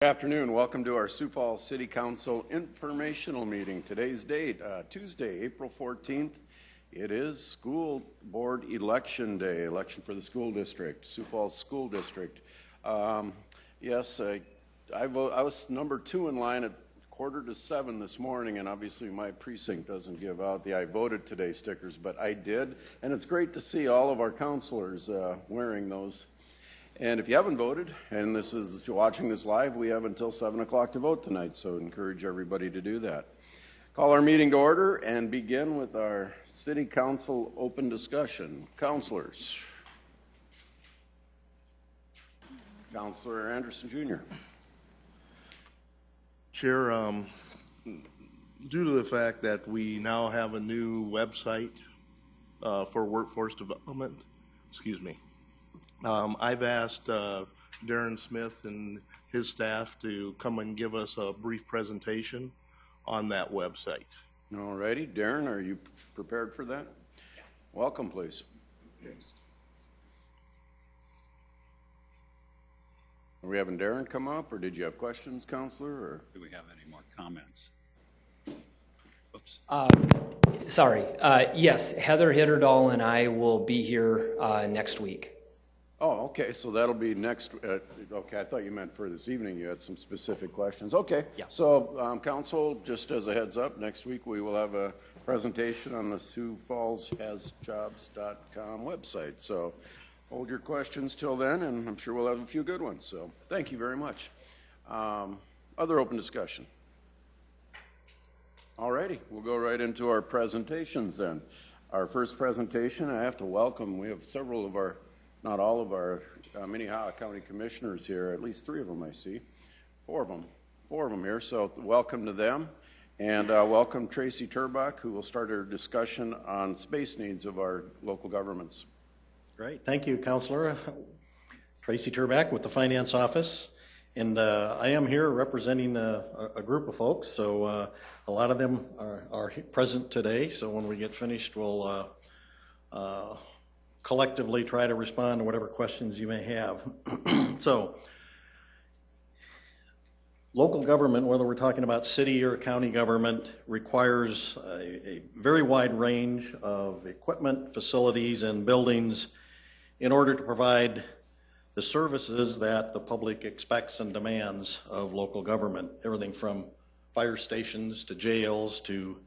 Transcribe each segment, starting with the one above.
Good afternoon. Welcome to our Sioux Falls City Council informational meeting. Today's date, Tuesday, April 14th. It is school board election day, election for the school district, Sioux Falls School District. Yes, I was number 2 in line at 6:45 this morning, and obviously my precinct doesn't give out the I voted today stickers, but I did, and it's great to see all of our counselors wearing those. And if you haven't voted, and this is watching this live, we have until 7 o'clock to vote tonight, so encourage everybody to do that. Call our meeting to order and begin with our City Council open discussion. Councilors. Councilor Anderson Jr. Chair, due to the fact that we now have a new website for workforce development, I've asked Darren Smith and his staff to come and give us a brief presentation on that website. All righty. Darren, are you prepared for that? Welcome, please. Yes. Are we having Darren come up, or did you have questions, Counselor? Or? Do we have any more comments? Oops. Sorry. Yes, Heather Hitterdahl and I will be here next week. Oh, okay, so that'll be next, okay, I thought you meant for this evening you had some specific questions. Okay, yeah. So Council, just as a heads up, next week we will have a presentation on the Sioux Falls HasJobs.com website. So hold your questions till then, and I'm sure we'll have a few good ones. So thank you very much. Other open discussion? All righty, we'll go right into our presentations then. Our first presentation, I have to welcome, we have several of our not all of our Minnehaha County Commissioners here, at least 3 of them I see, 4 of them here, so welcome to them. And welcome Tracy Turbach, who will start our discussion on space needs of our local governments. Great, thank you, Councilor. Tracy Turbach with the Finance Office. And I am here representing a group of folks, so a lot of them are present today, so when we get finished, we'll collectively try to respond to whatever questions you may have. So, local government, whether we're talking about city or county government, requires a very wide range of equipment, facilities, and buildings in order to provide the services that the public expects and demands of local government. Everything from fire stations to jails to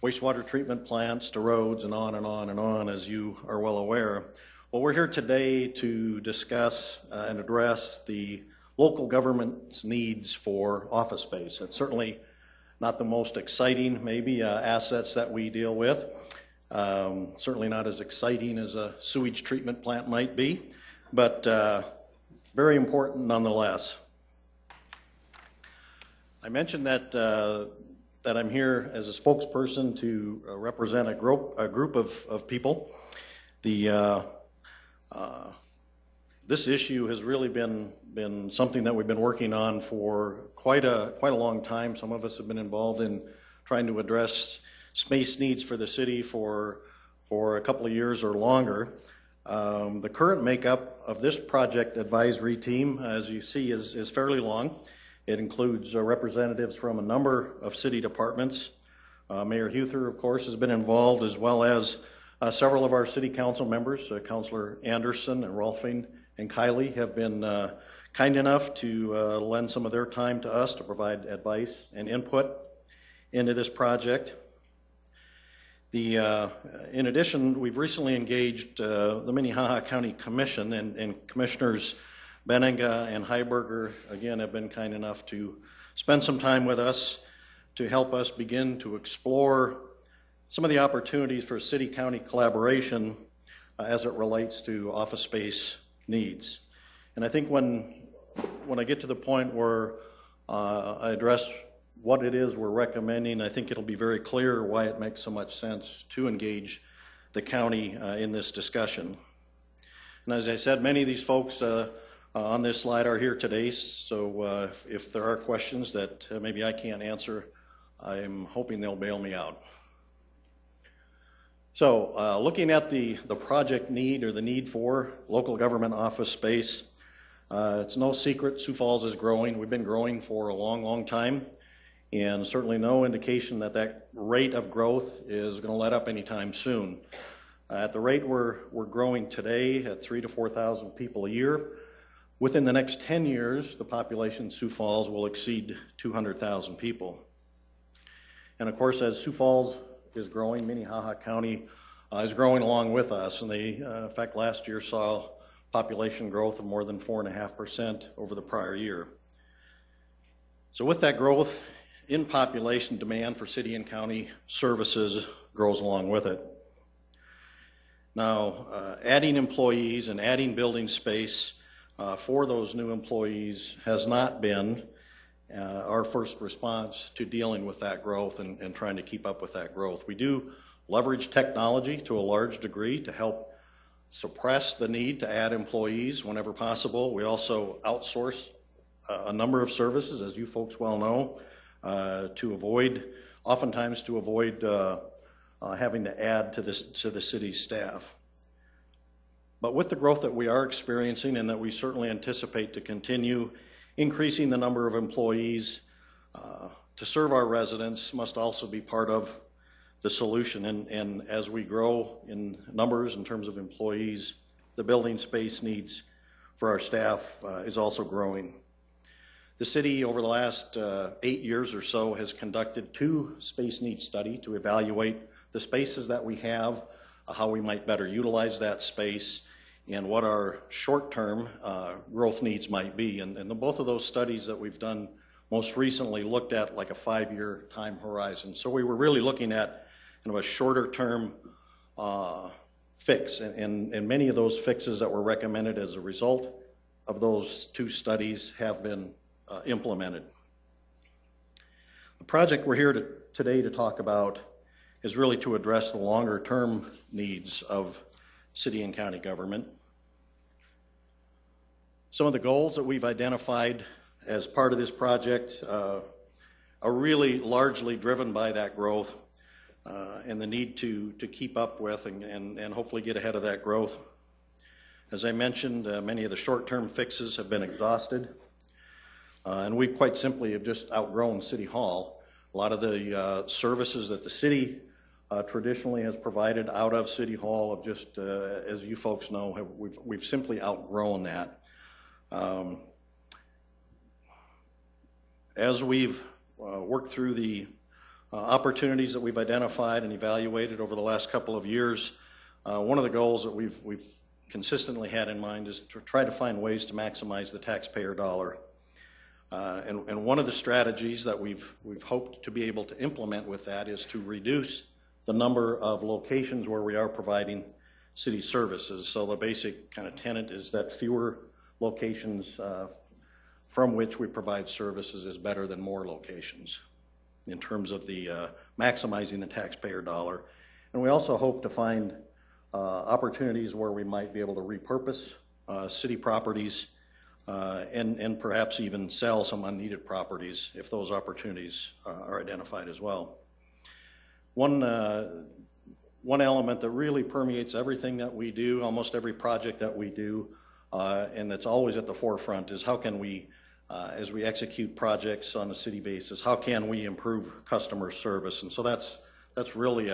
wastewater treatment plants to roads and on and on and on, as you are well aware. Well, we're here today to discuss and address the local government's needs for office space. It's certainly not the most exciting, maybe, assets that we deal with. Certainly not as exciting as a sewage treatment plant might be, but very important nonetheless. I mentioned that I'm here as a spokesperson to represent a group of people. This issue has really been something that we've been working on for quite a long time. Some of us have been involved in trying to address space needs for the city for a couple of years or longer. The current makeup of this project advisory team, as you see, is fairly long. It includes representatives from a number of city departments. Mayor Huther, of course, has been involved, as well as several of our city council members. Councilor Anderson and Rolfing and Kiley have been kind enough to lend some of their time to us to provide advice and input into this project. In addition, we've recently engaged the Minnehaha County Commission, and Commissioners Benninga and Heiberger, again, have been kind enough to spend some time with us to help us begin to explore some of the opportunities for city-county collaboration as it relates to office space needs. And I think when I get to the point where I address what it is we're recommending, I think it'll be very clear why it makes so much sense to engage the county in this discussion. And as I said, many of these folks on this slide are here today, so if there are questions that maybe I can't answer, I'm hoping they'll bail me out. So looking at the project need or the need for local government office space, It's no secret Sioux Falls is growing. We've been growing for a long, long time, and certainly no indication that that rate of growth is going to let up anytime soon. At the rate we're growing today, at 3,000 to 4,000 people a year, within the next 10 years, the population of Sioux Falls will exceed 200,000 people. And of course, as Sioux Falls is growing, Minnehaha County is growing along with us. And they, in fact, last year saw population growth of more than 4.5% over the prior year. So with that growth in population, demand for city and county services grows along with it. Now, adding employees and adding building space for those new employees has not been our first response to dealing with that growth and trying to keep up with that growth. We do leverage technology to a large degree to help suppress the need to add employees whenever possible. We also outsource a number of services, as you folks well know, oftentimes to avoid having to add to the city's staff. But with the growth that we are experiencing and that we certainly anticipate to continue, increasing the number of employees to serve our residents must also be part of the solution. And as we grow in numbers in terms of employees, the building space needs for our staff is also growing. The city over the last 8 years or so has conducted 2 space needs studies to evaluate the spaces that we have, how we might better utilize that space, and what our short-term growth needs might be. And both of those studies that we've done most recently looked at like a 5-year time horizon. So we were really looking at a shorter-term fix, and many of those fixes that were recommended as a result of those 2 studies have been implemented. The project we're here today to talk about is really to address the longer-term needs of city and county government. Some of the goals that we've identified as part of this project are really largely driven by that growth and the need to keep up with and hopefully get ahead of that growth. As I mentioned, many of the short-term fixes have been exhausted, and we quite simply have just outgrown City Hall. A lot of the services that the city traditionally has provided out of City Hall have just, as you folks know, we've simply outgrown that. As we've worked through the opportunities that we've identified and evaluated over the last couple of years, one of the goals that we've consistently had in mind is to try to find ways to maximize the taxpayer dollar. And one of the strategies that we've hoped to be able to implement with that is to reduce the number of locations where we are providing city services. So the basic kind of tenet is that fewer locations from which we provide services is better than more locations in terms of the maximizing the taxpayer dollar. And we also hope to find opportunities where we might be able to repurpose city properties and perhaps even sell some unneeded properties if those opportunities are identified as well. One element that really permeates everything that we do, almost every project that we do, and that's always at the forefront, is how can we, as we execute projects on a city basis, how can we improve customer service? And so that's really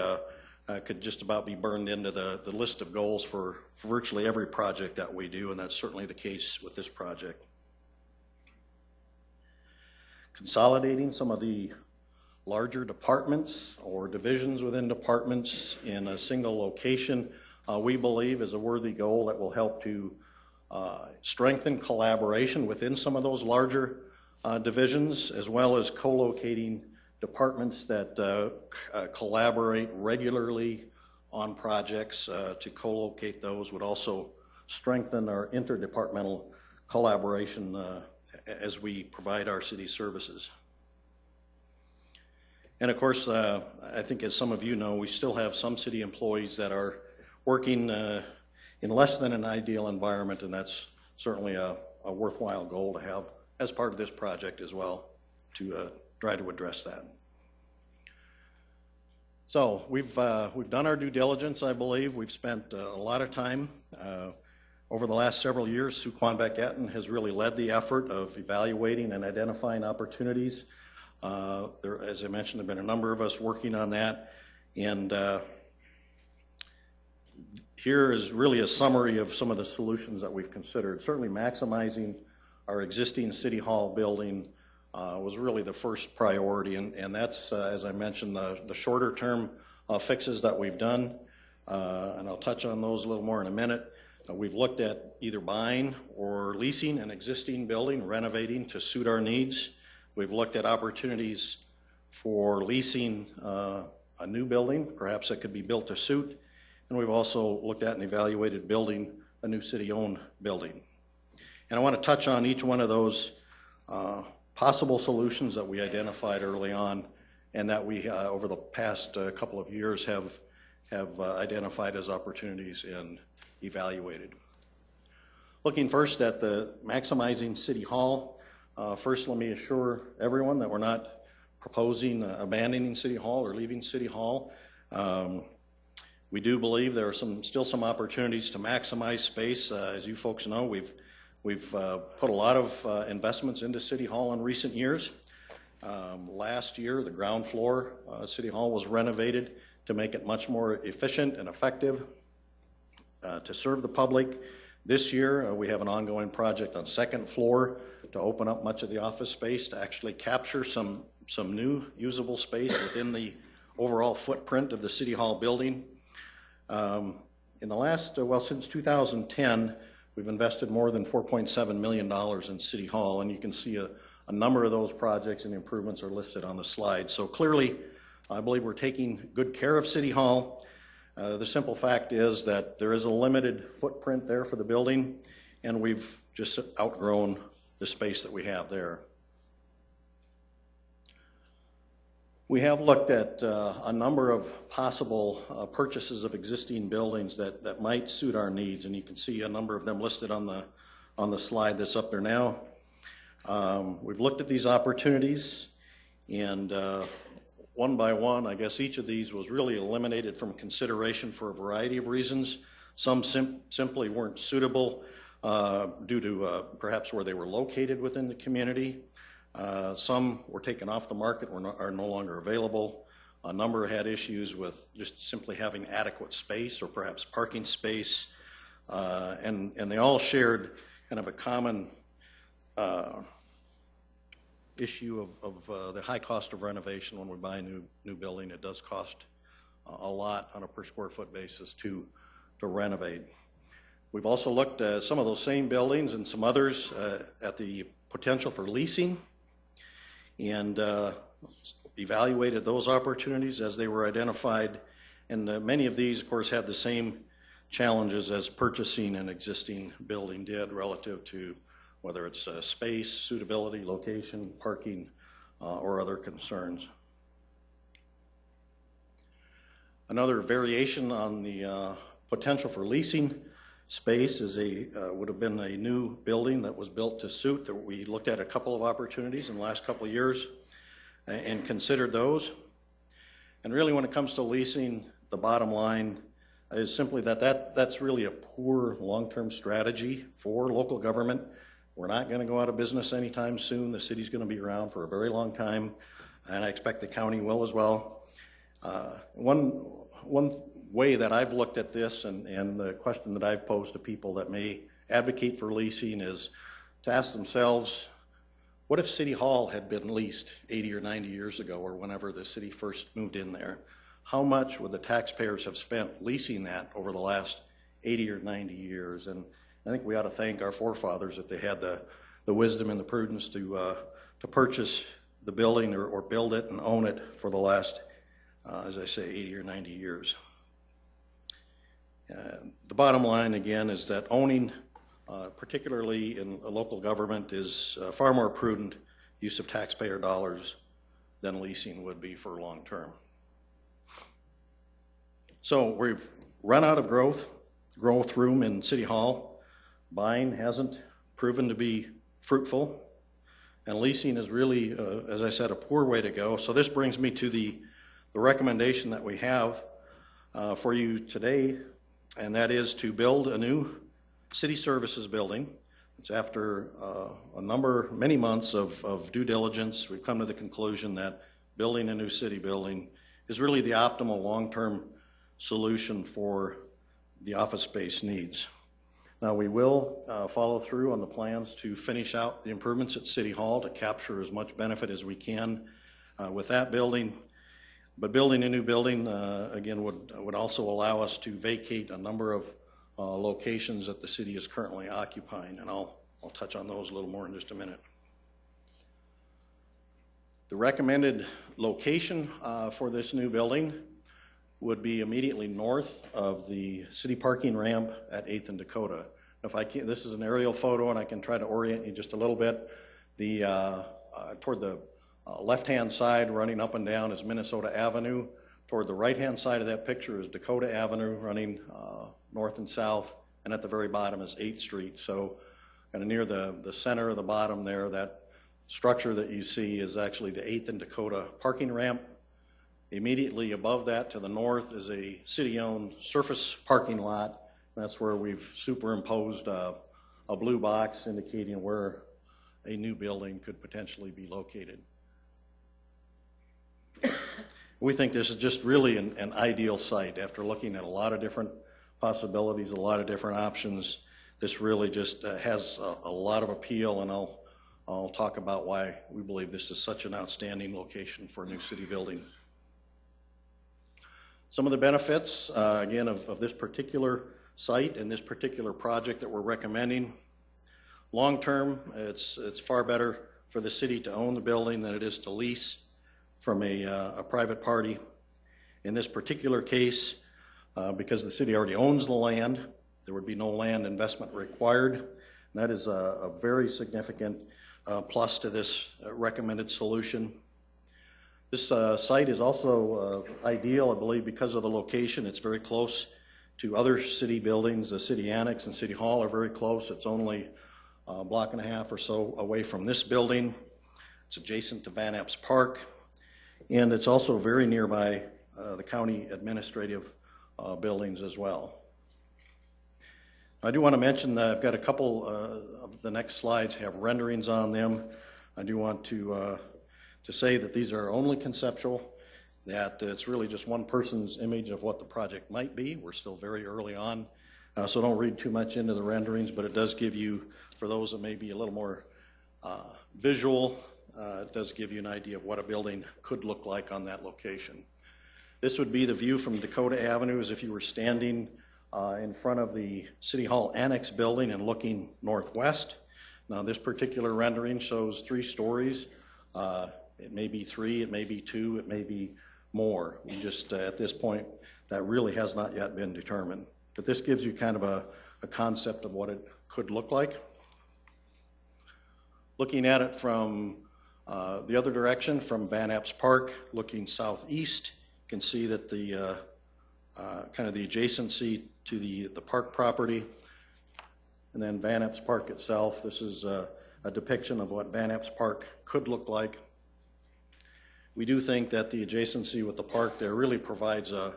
could just about be burned into the list of goals for virtually every project that we do, and that's certainly the case with this project. Consolidating some of the larger departments or divisions within departments in a single location, we believe is a worthy goal that will help to strengthen collaboration within some of those larger divisions, as well as co-locating departments that collaborate regularly on projects. To co-locate those would also strengthen our interdepartmental collaboration as we provide our city services. And of course, I think as some of you know, we still have some city employees that are working in less than an ideal environment, and that's certainly a worthwhile goal to have as part of this project as well, to try to address that. So we've done our due diligence, I believe. We've spent a lot of time Over the last several years, Sue Quanbeck-Etten has really led the effort of evaluating and identifying opportunities. As I mentioned, there have been a number of us working on that, and here is really a summary of some of the solutions that we've considered. Certainly maximizing our existing City Hall building was really the first priority, and that's, as I mentioned, the shorter term fixes that we've done, and I'll touch on those a little more in a minute. We've looked at either buying or leasing an existing building, renovating to suit our needs. We've looked at opportunities for leasing a new building, perhaps that could be built to suit, and we've also looked at and evaluated building a new city-owned building. And I want to touch on each one of those possible solutions that we identified early on and that we, over the past couple of years, have identified as opportunities and evaluated. Looking first at the maximizing City Hall, first let me assure everyone that we're not proposing abandoning City Hall or leaving City Hall. We do believe there are still some opportunities to maximize space. As you folks know, we've put a lot of investments into City Hall in recent years. Last year, the ground floor City Hall was renovated to make it much more efficient and effective to serve the public. This year, we have an ongoing project on second floor to open up much of the office space to actually capture some new usable space within the overall footprint of the City Hall building. In the last, since 2010, we've invested more than $4.7 million in City Hall, and you can see a number of those projects and improvements are listed on the slide. So clearly, I believe we're taking good care of City Hall. The simple fact is that there is a limited footprint there for the building, and we've just outgrown the space that we have there. We have looked at a number of possible purchases of existing buildings that might suit our needs, and you can see a number of them listed on the slide that's up there now. We've looked at these opportunities, and one by one, I guess each of these was really eliminated from consideration for a variety of reasons. Some simply weren't suitable due to perhaps where they were located within the community. Some were taken off the market, are no longer available. A number had issues with just simply having adequate space or perhaps parking space. And they all shared kind of a common issue of the high cost of renovation. When we buy a new building, it does cost a lot on a per square foot basis to renovate. We've also looked at some of those same buildings and some others at the potential for leasing, and evaluated those opportunities as they were identified. And many of these, of course, had the same challenges as purchasing an existing building did relative to whether it's space, suitability, location, parking, or other concerns. Another variation on the potential for leasing space is would have been a new building that was built to suit. That we looked at a couple of opportunities in the last couple of years and considered those. And really, when it comes to leasing, the bottom line is simply that's really a poor long-term strategy for local government. We're not going to go out of business anytime soon. The city's going to be around for a very long time, and I expect the county will as well. One way that I've looked at this, and the question that I've posed to people that may advocate for leasing, is to ask themselves, what if City Hall had been leased 80 or 90 years ago, or whenever the city first moved in there? How much would the taxpayers have spent leasing that over the last 80 or 90 years? And I think we ought to thank our forefathers that they had the wisdom and the prudence to purchase the building or build it and own it for the last, as I say, 80 or 90 years. The bottom line, again, is that owning, particularly in a local government, is far more prudent use of taxpayer dollars than leasing would be for long term. So we've run out of growth room in City Hall. Buying hasn't proven to be fruitful, and leasing is really, as I said, a poor way to go. So this brings me to the recommendation that we have for you today, and that is to build a new city services building. It's after many months of due diligence, we've come to the conclusion that building a new city building is really the optimal long-term solution for the office space needs. Now, we will follow through on the plans to finish out the improvements at City Hall to capture as much benefit as we can with that building. But building a new building, again, would also allow us to vacate a number of locations that the city is currently occupying, and I'll touch on those a little more in just a minute. The recommended location for this new building would be immediately north of the city parking ramp at 8th and Dakota. If I can, this is an aerial photo, and I can try to orient you just a little bit. Toward the left-hand side, running up and down, is Minnesota Avenue. Toward the right-hand side of that picture is Dakota Avenue, running north and south, and at the very bottom is 8th Street. So kind of near the center of the bottom there, that structure that you see is actually the 8th and Dakota parking ramp. Immediately above that to the north is a city-owned surface parking lot. That's where we've superimposed a blue box indicating where a new building could potentially be located. We think this is just really an ideal site. After looking at a lot of different possibilities, a lot of different options, this really just has a lot of appeal, and I'll talk about why we believe this is such an outstanding location for a new city building. Some of the benefits, again, of this particular site and this particular project that we're recommending. Long term, it's far better for the city to own the building than it is to lease from a private party. In this particular case, because the city already owns the land, there would be no land investment required. And that is a very significant plus to this recommended solution. This site is also ideal, I believe, because of the location. It's very close to other city buildings. The city annex and city hall are very close. It's only a block and a half or so away from this building. It's adjacent to Van Epps Park, and it's also very nearby the county administrative buildings as well. I do want to mention that I've got a couple of the next slides have renderings on them. I do want to say that these are only conceptual, that it's really just one person's image of what the project might be. We're still very early on, so don't read too much into the renderings, but it does give you, for those that may be a little more visual, it does give you an idea of what a building could look like on that location. This would be the view from Dakota Avenue as if you were standing in front of the City Hall Annex building and looking northwest. Now, this particular rendering shows 3 stories. It may be 3, it may be 2, it may be more. We just, at this point, that really has not yet been determined. But this gives you kind of a concept of what it could look like. Looking at it from the other direction, from Van Epps Park, looking southeast, you can see that the kind of the adjacency to the park property. And then Van Epps Park itself, this is a depiction of what Van Epps Park could look like. We do think that the adjacency with the park there really provides a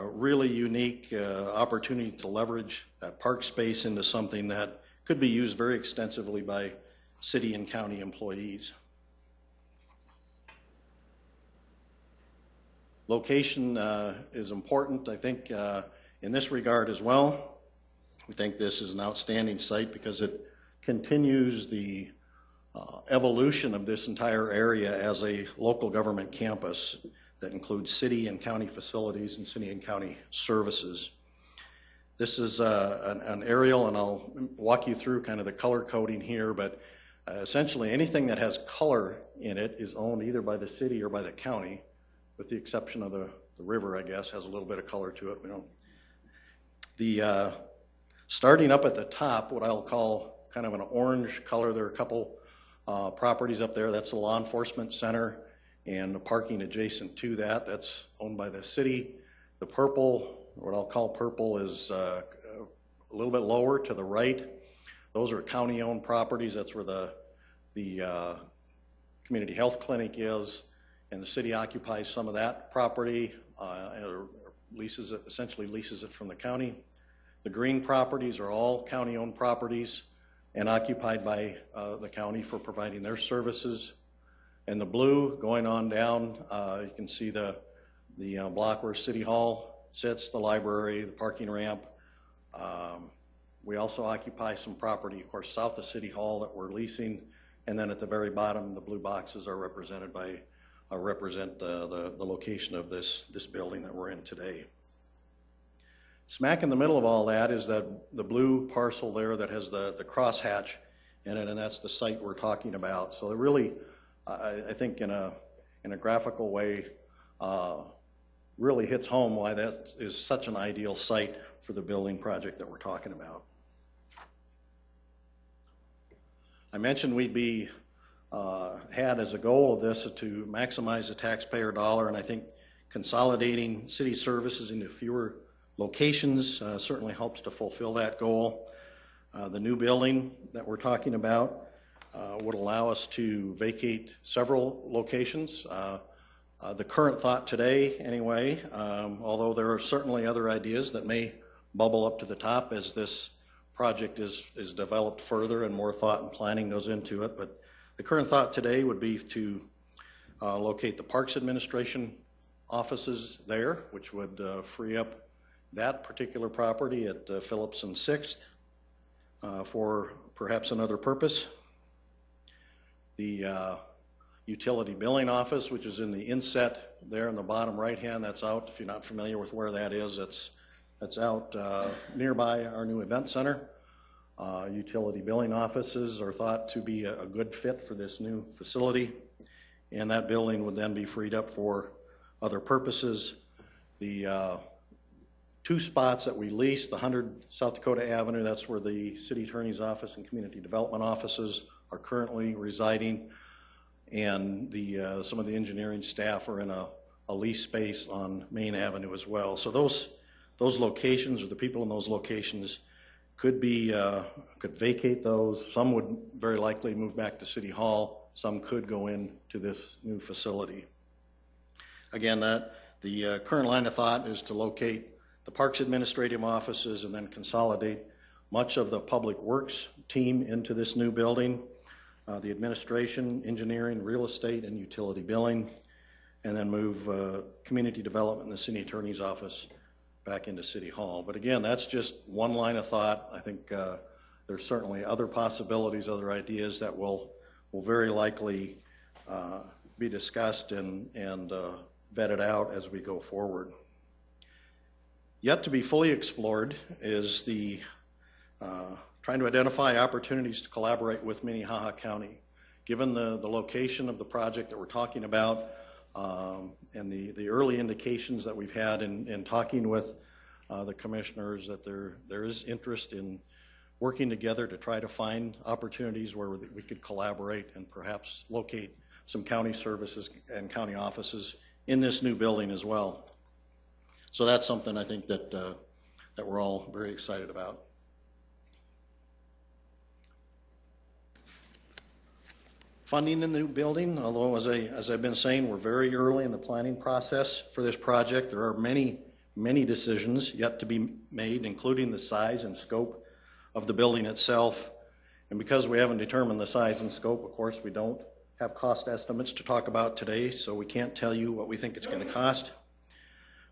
really unique opportunity to leverage that park space into something that could be used very extensively by city and county employees. Location is important, I think, in this regard as well. We think this is an outstanding site because it continues the evolution of this entire area as a local government campus that includes city and county facilities and city and county services. This is an aerial, and I'll walk you through kind of the color coding here, but essentially anything that has color in it is owned either by the city or by the county, with the exception of the river, I guess, has a little bit of color to it. We don't. The starting up at the top, what I'll call kind of an orange color, there are a couple properties up there. That's the law enforcement center and the parking adjacent to that. That's owned by the city. The purple, what I'll call purple, is a little bit lower to the right. Those are county-owned properties. That's where the community health clinic is, and the city occupies some of that property and leases it, essentially leases it from the county. The green properties are all county-owned properties and occupied by the county for providing their services. And the blue going on down, you can see the block where City Hall sits, the library, the parking ramp. We also occupy some property, of course, south of City Hall that we're leasing. And then at the very bottom, the blue boxes are represented by, represent the location of this building that we're in today. Smack in the middle of all that is the blue parcel there that has the crosshatch in it, and that's the site we're talking about. So it really, I think in a graphical way, really hits home why that is such an ideal site for the building project that we're talking about. I mentioned we'd be had as a goal of this to maximize the taxpayer dollar, and I think consolidating city services into fewer locations certainly helps to fulfill that goal. The new building that we're talking about would allow us to vacate several locations. The current thought today, anyway, although there are certainly other ideas that may bubble up to the top as this project is developed further and more thought and planning goes into it, but the current thought today would be to locate the Parks Administration offices there, which would free up that particular property at Phillips and 6th for perhaps another purpose. The utility billing office, which is in the inset there in the bottom right hand, that's out. If you're not familiar with where that is, that's out nearby our new event center. Utility billing offices are thought to be a good fit for this new facility, and that building would then be freed up for other purposes. The two spots that we lease, the 100 South Dakota Avenue, that's where the city attorney's office and community development offices are currently residing, and some of the engineering staff are in a lease space on Main Avenue as well. So those locations, or the people in those locations, could vacate those. Some would very likely move back to City Hall. Some could go into this new facility. Again, the current line of thought is to locate the Parks Administrative offices and then consolidate much of the Public Works team into this new building, the administration, engineering, real estate, and utility billing, and then move community development and the city attorney's office back into City Hall. But again, that's just one line of thought. I think there's certainly other possibilities, other ideas that will very likely be discussed and vetted out as we go forward. Yet to be fully explored is the trying to identify opportunities to collaborate with Minnehaha County. Given the location of the project that we're talking about and the early indications that we've had in talking with the commissioners, that there is interest in working together to try to find opportunities where we could collaborate and perhaps locate some county services and county offices in this new building as well. So that's something I think that we're all very excited about. Funding in the new building, although as I've been saying, we're very early in the planning process for this project. There are many decisions yet to be made, including the size and scope of the building itself. And because we haven't determined the size and scope, of course, we don't have cost estimates to talk about today, so we can't tell you what we think it's going to cost.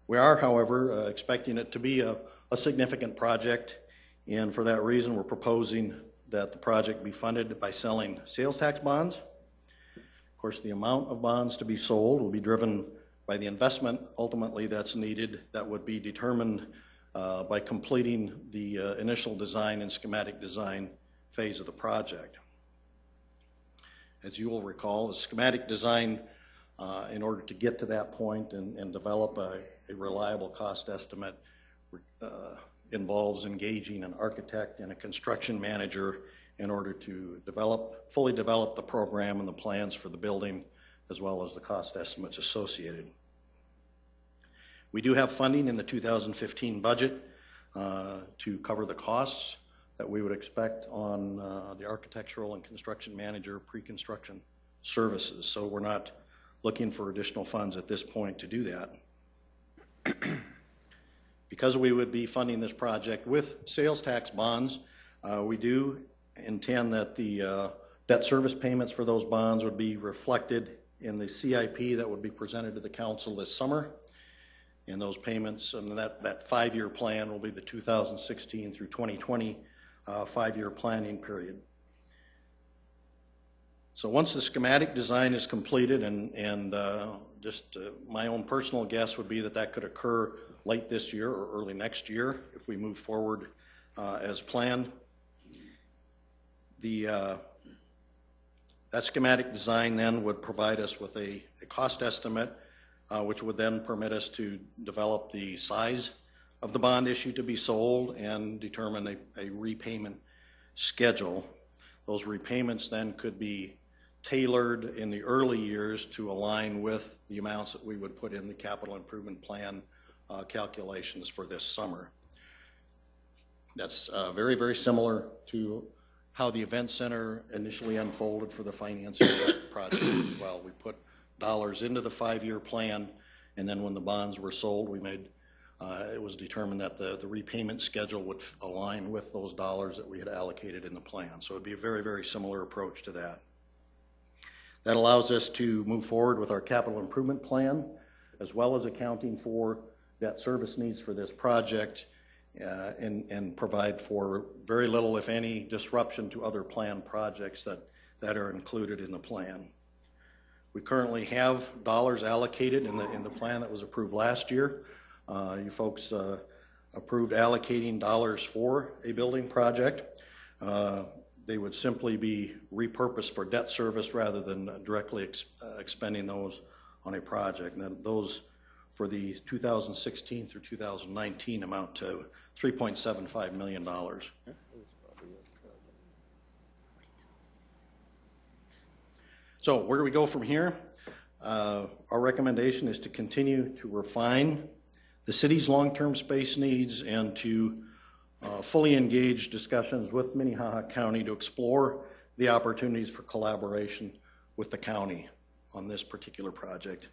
We are, however, expecting it to be a significant project, and for that reason, we're proposing that the project be funded by selling sales tax bonds. Of course, the amount of bonds to be sold will be driven by the investment ultimately that's needed, that would be determined by completing the initial design and schematic design phase of the project. As you will recall, the schematic design, in order to get to that point and develop a reliable cost estimate, involves engaging an architect and a construction manager in order to fully develop the program and the plans for the building, as well as the cost estimates associated. We do have funding in the 2015 budget to cover the costs that we would expect on the architectural and construction manager pre-construction services. So we're not looking for additional funds at this point to do that. Because we would be funding this project with sales tax bonds, we do intend that the debt service payments for those bonds would be reflected in the CIP that would be presented to the council this summer. And those payments, and that 5-year plan will be the 2016 through 2020 5-year planning period. So once the schematic design is completed, and my own personal guess would be that could occur late this year or early next year if we move forward as planned. That schematic design then would provide us with a cost estimate, which would then permit us to develop the size of the bond issue to be sold and determine a repayment schedule. Those repayments then could be tailored in the early years to align with the amounts that we would put in the capital improvement plan calculations for this summer. That's very, very similar to how the event center initially unfolded for the financing of that project as well. We put dollars into the 5-year plan, and then when the bonds were sold, it was determined that the repayment schedule would align with those dollars that we had allocated in the plan. So it would be a very, very similar approach to that. That allows us to move forward with our capital improvement plan, as well as accounting for debt service needs for this project, and provide for very little, if any, disruption to other planned projects that are included in the plan. We currently have dollars allocated in the plan that was approved last year. You folks approved allocating dollars for a building project. They would simply be repurposed for debt service rather than directly expending those on a project. And then those for the 2016 through 2019 amount to $3.75 million. So where do we go from here? Our recommendation is to continue to refine the city's long-term space needs and to fully engage discussions with Minnehaha County to explore the opportunities for collaboration with the county on this particular project.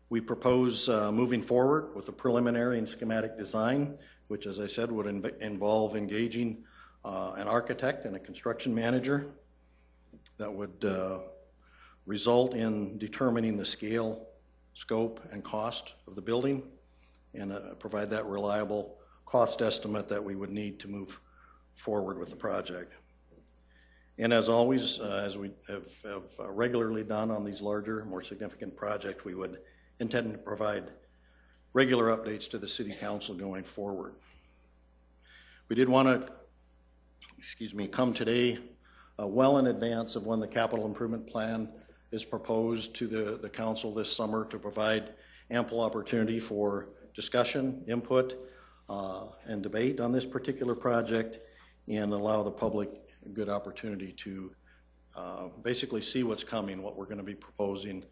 We propose moving forward with a preliminary and schematic design, which, as I said, would involve engaging an architect and a construction manager. That would result in determining the scale, scope, and cost of the building, and provide that reliable cost estimate that we would need to move forward with the project. And as always, as we have regularly done on these larger, more significant projects, we would intend to provide regular updates to the City Council going forward. We did want to, come today well in advance of when the capital improvement plan is proposed to the Council this summer to provide ample opportunity for discussion, input, and debate on this particular project, and allow the public a good opportunity to basically see what's coming, what we're going to be proposing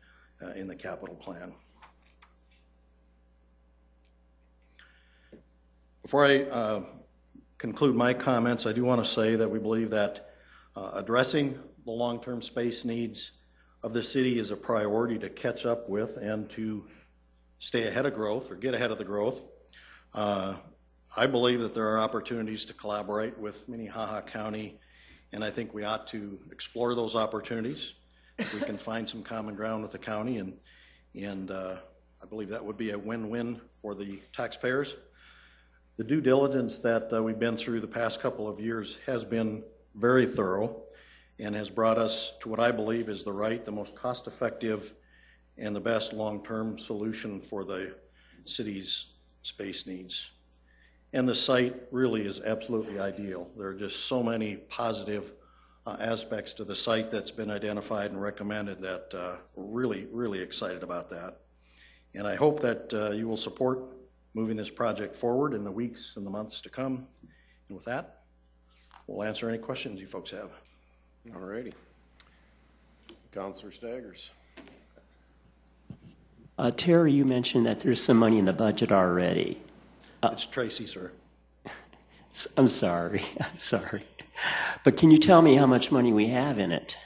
in the capital plan. Before I conclude my comments, I do want to say that we believe that addressing the long-term space needs of the city is a priority to catch up with and to stay ahead of growth or get ahead of the growth. I believe that there are opportunities to collaborate with Minnehaha County, and I think we ought to explore those opportunities. If we can find some common ground with the county, and I believe that would be a win-win for the taxpayers. The due diligence that we've been through the past couple of years has been very thorough and has brought us to what I believe is the most cost-effective and the best long-term solution for the city's space needs. And the site really is absolutely ideal. There are just so many positive aspects to the site that's been identified and recommended that really, really excited about that. And I hope that you will support moving this project forward in the weeks and the months to come. And with that, we'll answer any questions you folks have. All righty. Councilor Staggers. Terry, you mentioned that there's some money in the budget already. It's Tracy, sir. I'm sorry. But can you tell me how much money we have in it?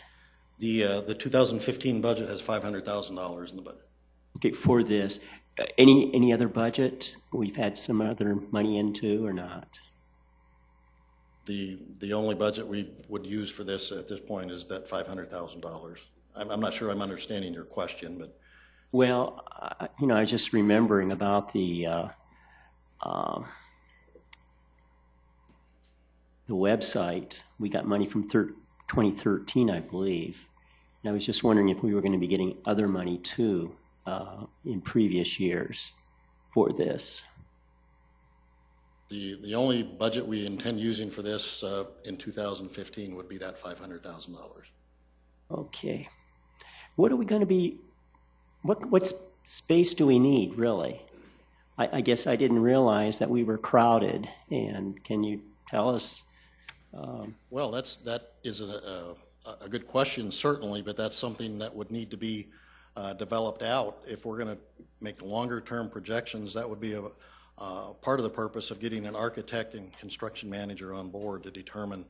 The 2015 budget has $500,000 in the budget. Okay, for this, any other budget we've had some other money into or not? The only budget we would use for this at this point is that $500,000. I'm not sure I'm understanding your question, but. Well, you know, I was just remembering about the website. We got money from 2013, I believe. And I was just wondering if we were going to be getting other money too in previous years for this. The only budget we intend using for this in 2015 would be that $500,000. Okay. What are we going to be, what space do we need, really? I guess I didn't realize that we were crowded, and can you tell us? Well, that is a good question, certainly, but that's something that would need to be developed out. If we're going to make longer-term projections, that would be a part of the purpose of getting an architect and construction manager on board to determine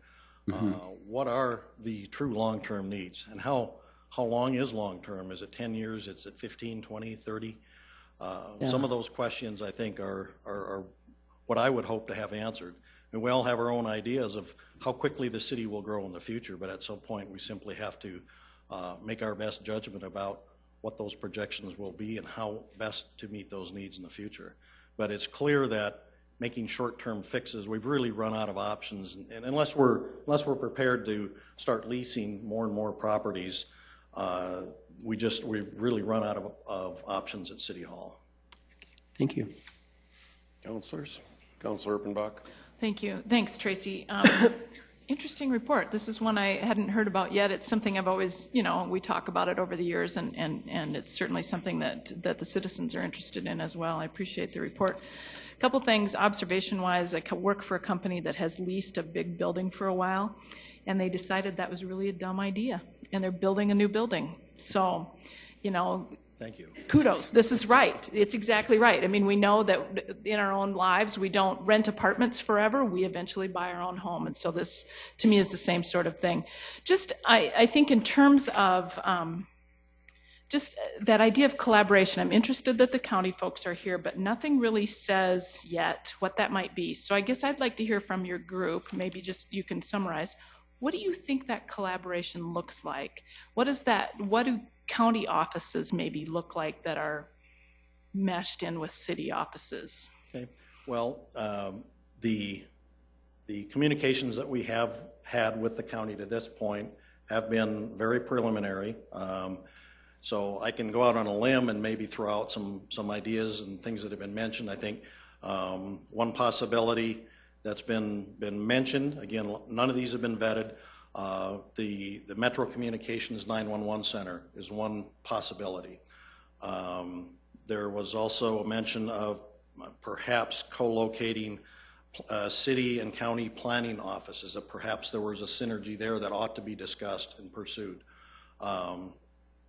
what are the true long-term needs, and how long is long-term? Is it 10 years? Is it 15, 20, 30? Some of those questions, I think, are what I would hope to have answered. And we all have our own ideas of how quickly the city will grow in the future, but at some point we simply have to make our best judgment about what those projections will be and how best to meet those needs in the future. But it's clear that making short-term fixes, we've really run out of options, and unless we're prepared to start leasing more and more properties, we've really run out of options at City Hall. Thank you. Councilors? Councilor Erpenbach? Thank you. Thanks, Tracy. Interesting report. This is one I hadn't heard about yet. It's something I've always, we talk about it over the years, and it's certainly something that the citizens are interested in as well. I appreciate the report. A couple things, observation-wise, I work for a company that has leased a big building for a while, and they decided that was really a dumb idea, and they're building a new building. So, Thank you. Kudos. This is right. It's exactly right. I mean, we know that in our own lives, we don't rent apartments forever. We eventually buy our own home. And so this, to me, is the same sort of thing. Just, I think in terms of just that idea of collaboration, I'm interested that the county folks are here, but nothing really says yet what that might be. So I guess I'd like to hear from your group, maybe just you can summarize. What do you think that collaboration looks like? What do county offices maybe look like that are meshed in with city offices? Okay. Well, the communications that we have had with the county to this point have been very preliminary. So I can go out on a limb and maybe throw out some ideas and things that have been mentioned. I think one possibility that's been mentioned, again, none of these have been vetted. The Metro Communications 911 Center is one possibility. There was also a mention of perhaps co-locating city and county planning offices, that perhaps there was a synergy there that ought to be discussed and pursued.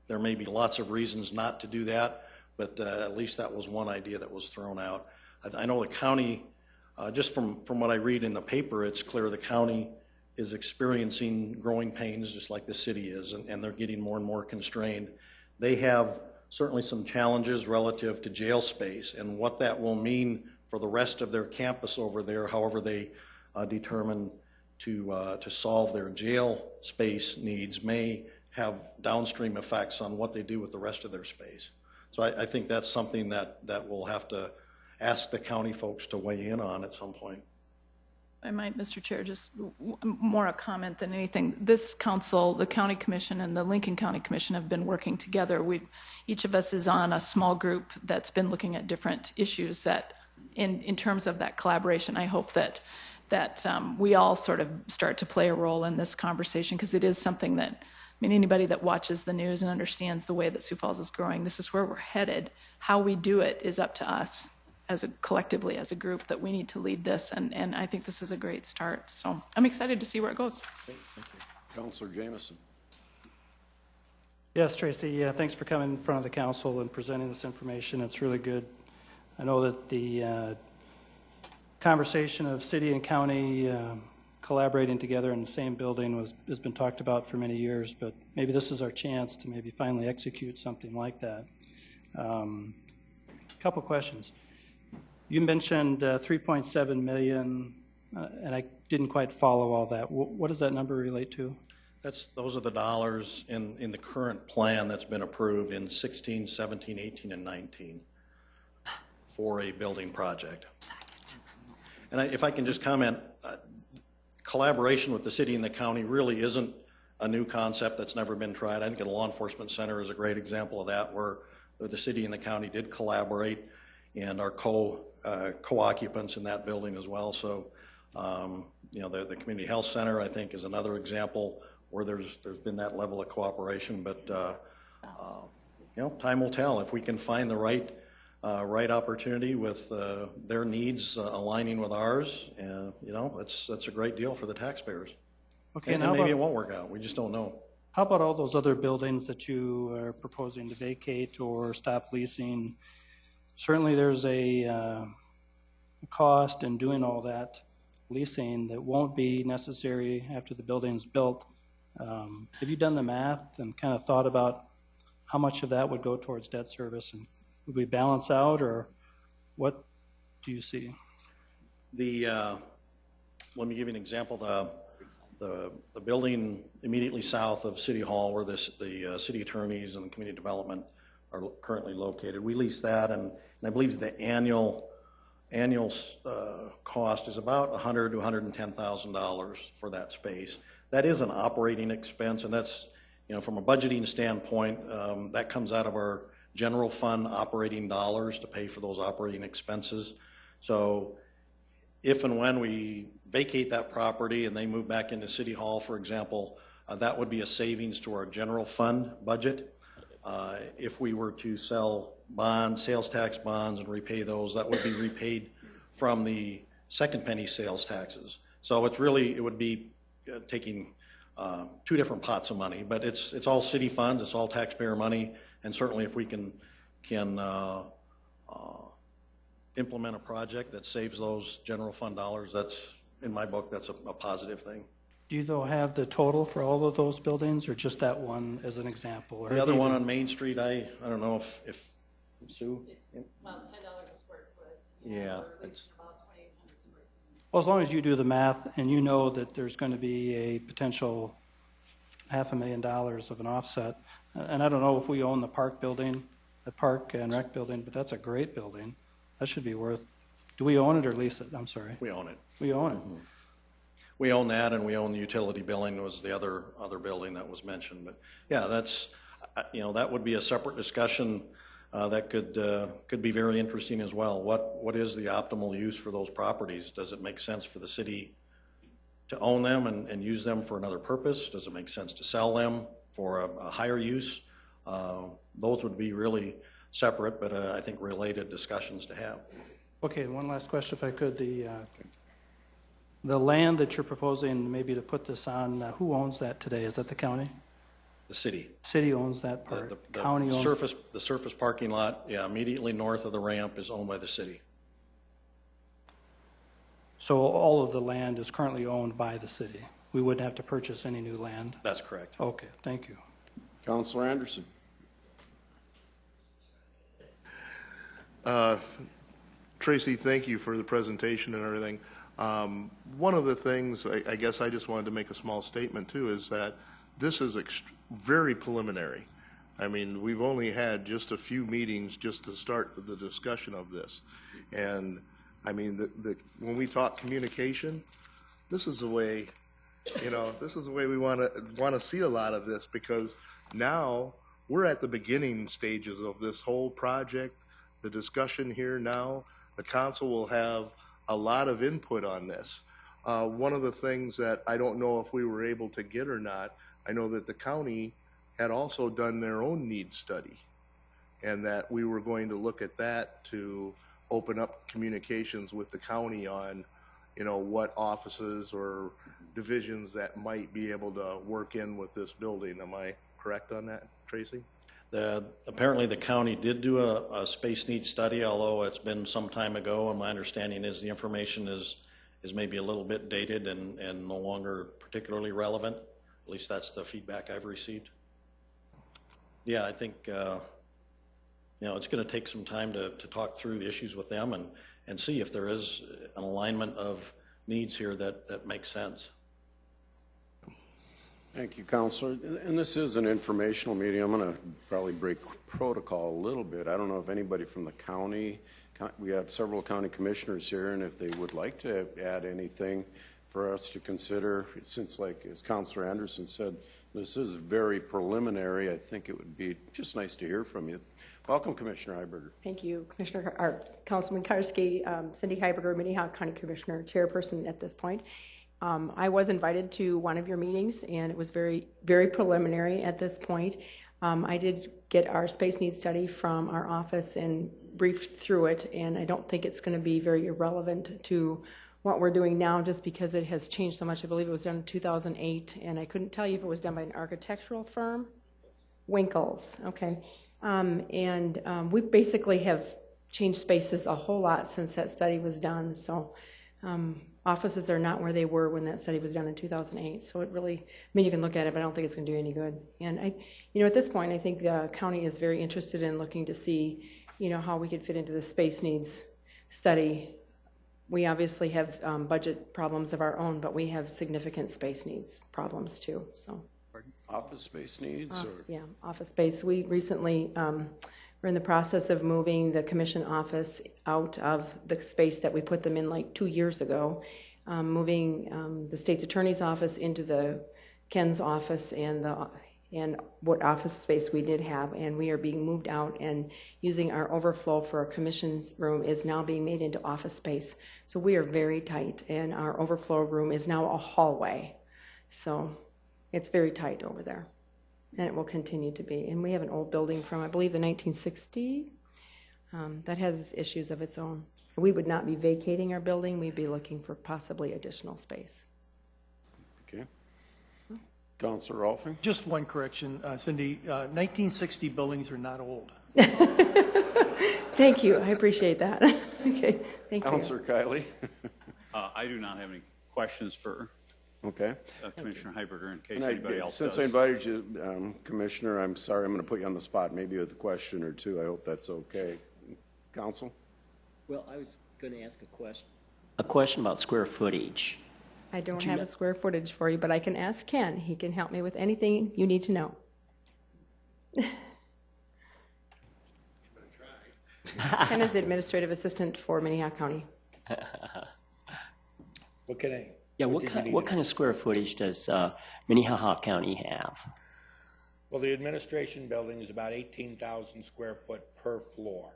There may be lots of reasons not to do that, but at least that was one idea that was thrown out. I know the county, just from what I read in the paper, it's clear the county is experiencing growing pains just like the city is, and they're getting more and more constrained. They have certainly some challenges relative to jail space, and what that will mean for the rest of their campus over there, however they determine to solve their jail space needs, may have downstream effects on what they do with the rest of their space. So I think that's something that we'll have to ask the county folks to weigh in on at some point. I might, Mr. Chair, just more a comment than anything. This council, the County Commission and the Lincoln County Commission have been working together. Each of us is on a small group that's been looking at different issues that, in terms of that collaboration, I hope that we all sort of start to play a role in this conversation, because it is something that, anybody that watches the news and understands the way that Sioux Falls is growing, this is where we're headed. How we do it is up to us. Collectively as a group, that we need to lead this, and I think this is a great start. So I'm excited to see where it goes. Thank you. Councilor Jamison. Yes, Tracy, thanks for coming in front of the council and presenting this information. It's really good. I know that the conversation of city and county collaborating together in the same building has been talked about for many years, but maybe this is our chance to maybe finally execute something like that. Couple questions. You mentioned 3.7 million, and I didn't quite follow all that. What does that number relate to? Those are the dollars in the current plan that's been approved in 16, 17, 18, and 19 for a building project. And if I can just comment, collaboration with the city and the county really isn't a new concept that's never been tried. I think the law enforcement center is a great example of that, where the city and the county did collaborate and are co-occupants in that building as well. So, you know, the community health center, I think, is another example where there's been that level of cooperation. But you know, time will tell if we can find the right opportunity with their needs aligning with ours. You know, that's a great deal for the taxpayers. Okay, and maybe it won't work out. We just don't know. How about all those other buildings that you are proposing to vacate or stop leasing? Certainly there's a cost in doing all that leasing that won't be necessary after the building's built. Have you done the math and kind of thought about how much of that would go towards debt service, and would we balance out, or what do you see? Let me give you an example. The building immediately south of City Hall, where the city attorneys and community development are currently located, we lease that, and I believe the annual cost is about $100,000 to $110,000 for that space. That is an operating expense, and that's, you know, from a budgeting standpoint, that comes out of our general fund operating dollars to pay for those operating expenses. So if and when we vacate that property and they move back into City Hall, for example, that would be a savings to our general fund budget. If we were to sell bonds, sales tax bonds, and repay those, that would be repaid from the second penny sales taxes. So it would be taking two different pots of money, but it's all city funds, it's all taxpayer money, and certainly if we can implement a project that saves those general fund dollars, that's, in my book, that's a positive thing. Do you though have the total for all of those buildings, or just that one as an example? Or the other one on Main Street, I don't know if Sue? It's $10 a square foot. Yeah. It's about 2,800 square feet. Well, as long as you do the math and you know that there's going to be a potential $500,000 of an offset, and I don't know if we own the park building, the park and rec building, but that's a great building. That should be worth, do we own it or lease it? I'm sorry. We own it. We own it. Mm-hmm. We own that, and we own the utility billing was the other building that was mentioned. But yeah, that's, you know, that would be a separate discussion that could be very interesting as well. What is the optimal use for those properties? Does it make sense for the city to own them and use them for another purpose? Does it make sense to sell them for a higher use? Those would be really separate, but I think related discussions to have. Okay, one last question if I could. The land that you're proposing maybe to put this on, who owns that today? Is that the county? The city. City owns that part. The County owns the surface parking lot, yeah, immediately north of the ramp is owned by the city. So all of the land is currently owned by the city. We wouldn't have to purchase any new land. That's correct. Okay, thank you. Councilor Anderson. Tracy, thank you for the presentation and everything. One of the things, I guess I just wanted to make a small statement too, is that this is very preliminary. I mean, we've only had just a few meetings just to start the discussion of this. And I mean, when we talk communication, this is the way, you know, this is the way we want to see a lot of this, because now we're at the beginning stages of this whole project. The discussion here now, the council will have a lot of input on this. One of the things that I don't know if we were able to get or not, I know that the county had also done their own needs study, and that we were going to look at that to open up communications with the county on, you know, what offices or divisions that might be able to work in with this building. Am I correct on that, Tracy? Apparently the county did do a space needs study, although it's been some time ago, and my understanding is the information is maybe a little bit dated and no longer particularly relevant. At least that's the feedback I've received. Yeah, I think it's going to take some time to talk through the issues with them and see if there is an alignment of needs here that makes sense. Thank you, Counselor. And this is an informational meeting. I'm going to probably break protocol a little bit. I don't know if anybody from the county, we have several county commissioners here, and if they would like to add anything for us to consider, since, like as Counselor Anderson said, this is very preliminary. I think it would be just nice to hear from you. Welcome, Commissioner Heiberger. Thank you, Councilman Karski, Cindy Heiberger, Minnehaha County Commissioner, chairperson at this point. I was invited to one of your meetings, and it was very, very preliminary at this point. I did get our space needs study from our office and briefed through it, and I don't think it's going to be very irrelevant to what we're doing now, just because it has changed so much. I believe it was done in 2008, and I couldn't tell you if it was done by an architectural firm. Winkles, okay. We basically have changed spaces a whole lot since that study was done, so offices are not where they were when that study was done in 2008. So it really, I mean, you can look at it, but I don't think it's going to do any good. And at this point, I think the county is very interested in looking to see, how we could fit into the space needs study. We obviously have budget problems of our own, but we have significant space needs problems too. So, office space needs, or yeah, office space. We recently we're in the process of moving the commission office out of the space that we put them in like 2 years ago, moving the state's attorney's office into the Ken's office and what office space we did have, and we are being moved out, and using our overflow for our commission's room is now being made into office space. So we are very tight, and our overflow room is now a hallway. So it's very tight over there, and it will continue to be. And we have an old building from, I believe, the 1960s that has issues of its own. We would not be vacating our building. We'd be looking for possibly additional space. okay. Councilor Rolfing? Just one correction, Cindy. 1960 buildings are not old. Thank you. I appreciate that. Okay. Thank you. Councilor Kiley? I do not have any questions for Okay. Commissioner Heiberger in case anybody else does. Since I invited you, Commissioner, I'm sorry, I'm going to put you on the spot, maybe with a question or two. I hope that's okay. Council? Well, I was going to ask a question. A question about square footage. I don't have a square footage for you, but I can ask Ken. He can help me with anything you need to know. Ken is the administrative assistant for Minnehaha County. What can I? Yeah, what kind of square footage does Minnehaha County have? Well, the administration building is about 18,000 square foot per floor,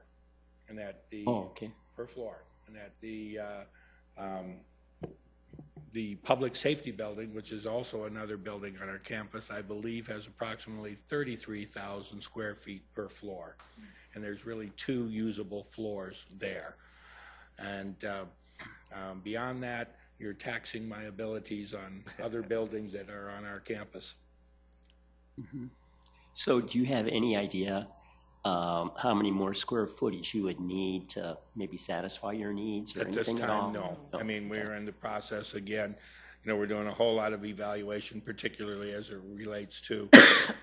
and that the per floor, and that the public safety building, which is also another building on our campus, I believe has approximately 33,000 square feet per floor, and there's really 2 usable floors there, and beyond that, you're taxing my abilities on other buildings that are on our campus. Mm-hmm. So do you have any idea how many more square footage you would need to maybe satisfy your needs or at anything this at all? time, no. I mean, we're in the process again. We're doing a whole lot of evaluation, particularly as it relates to,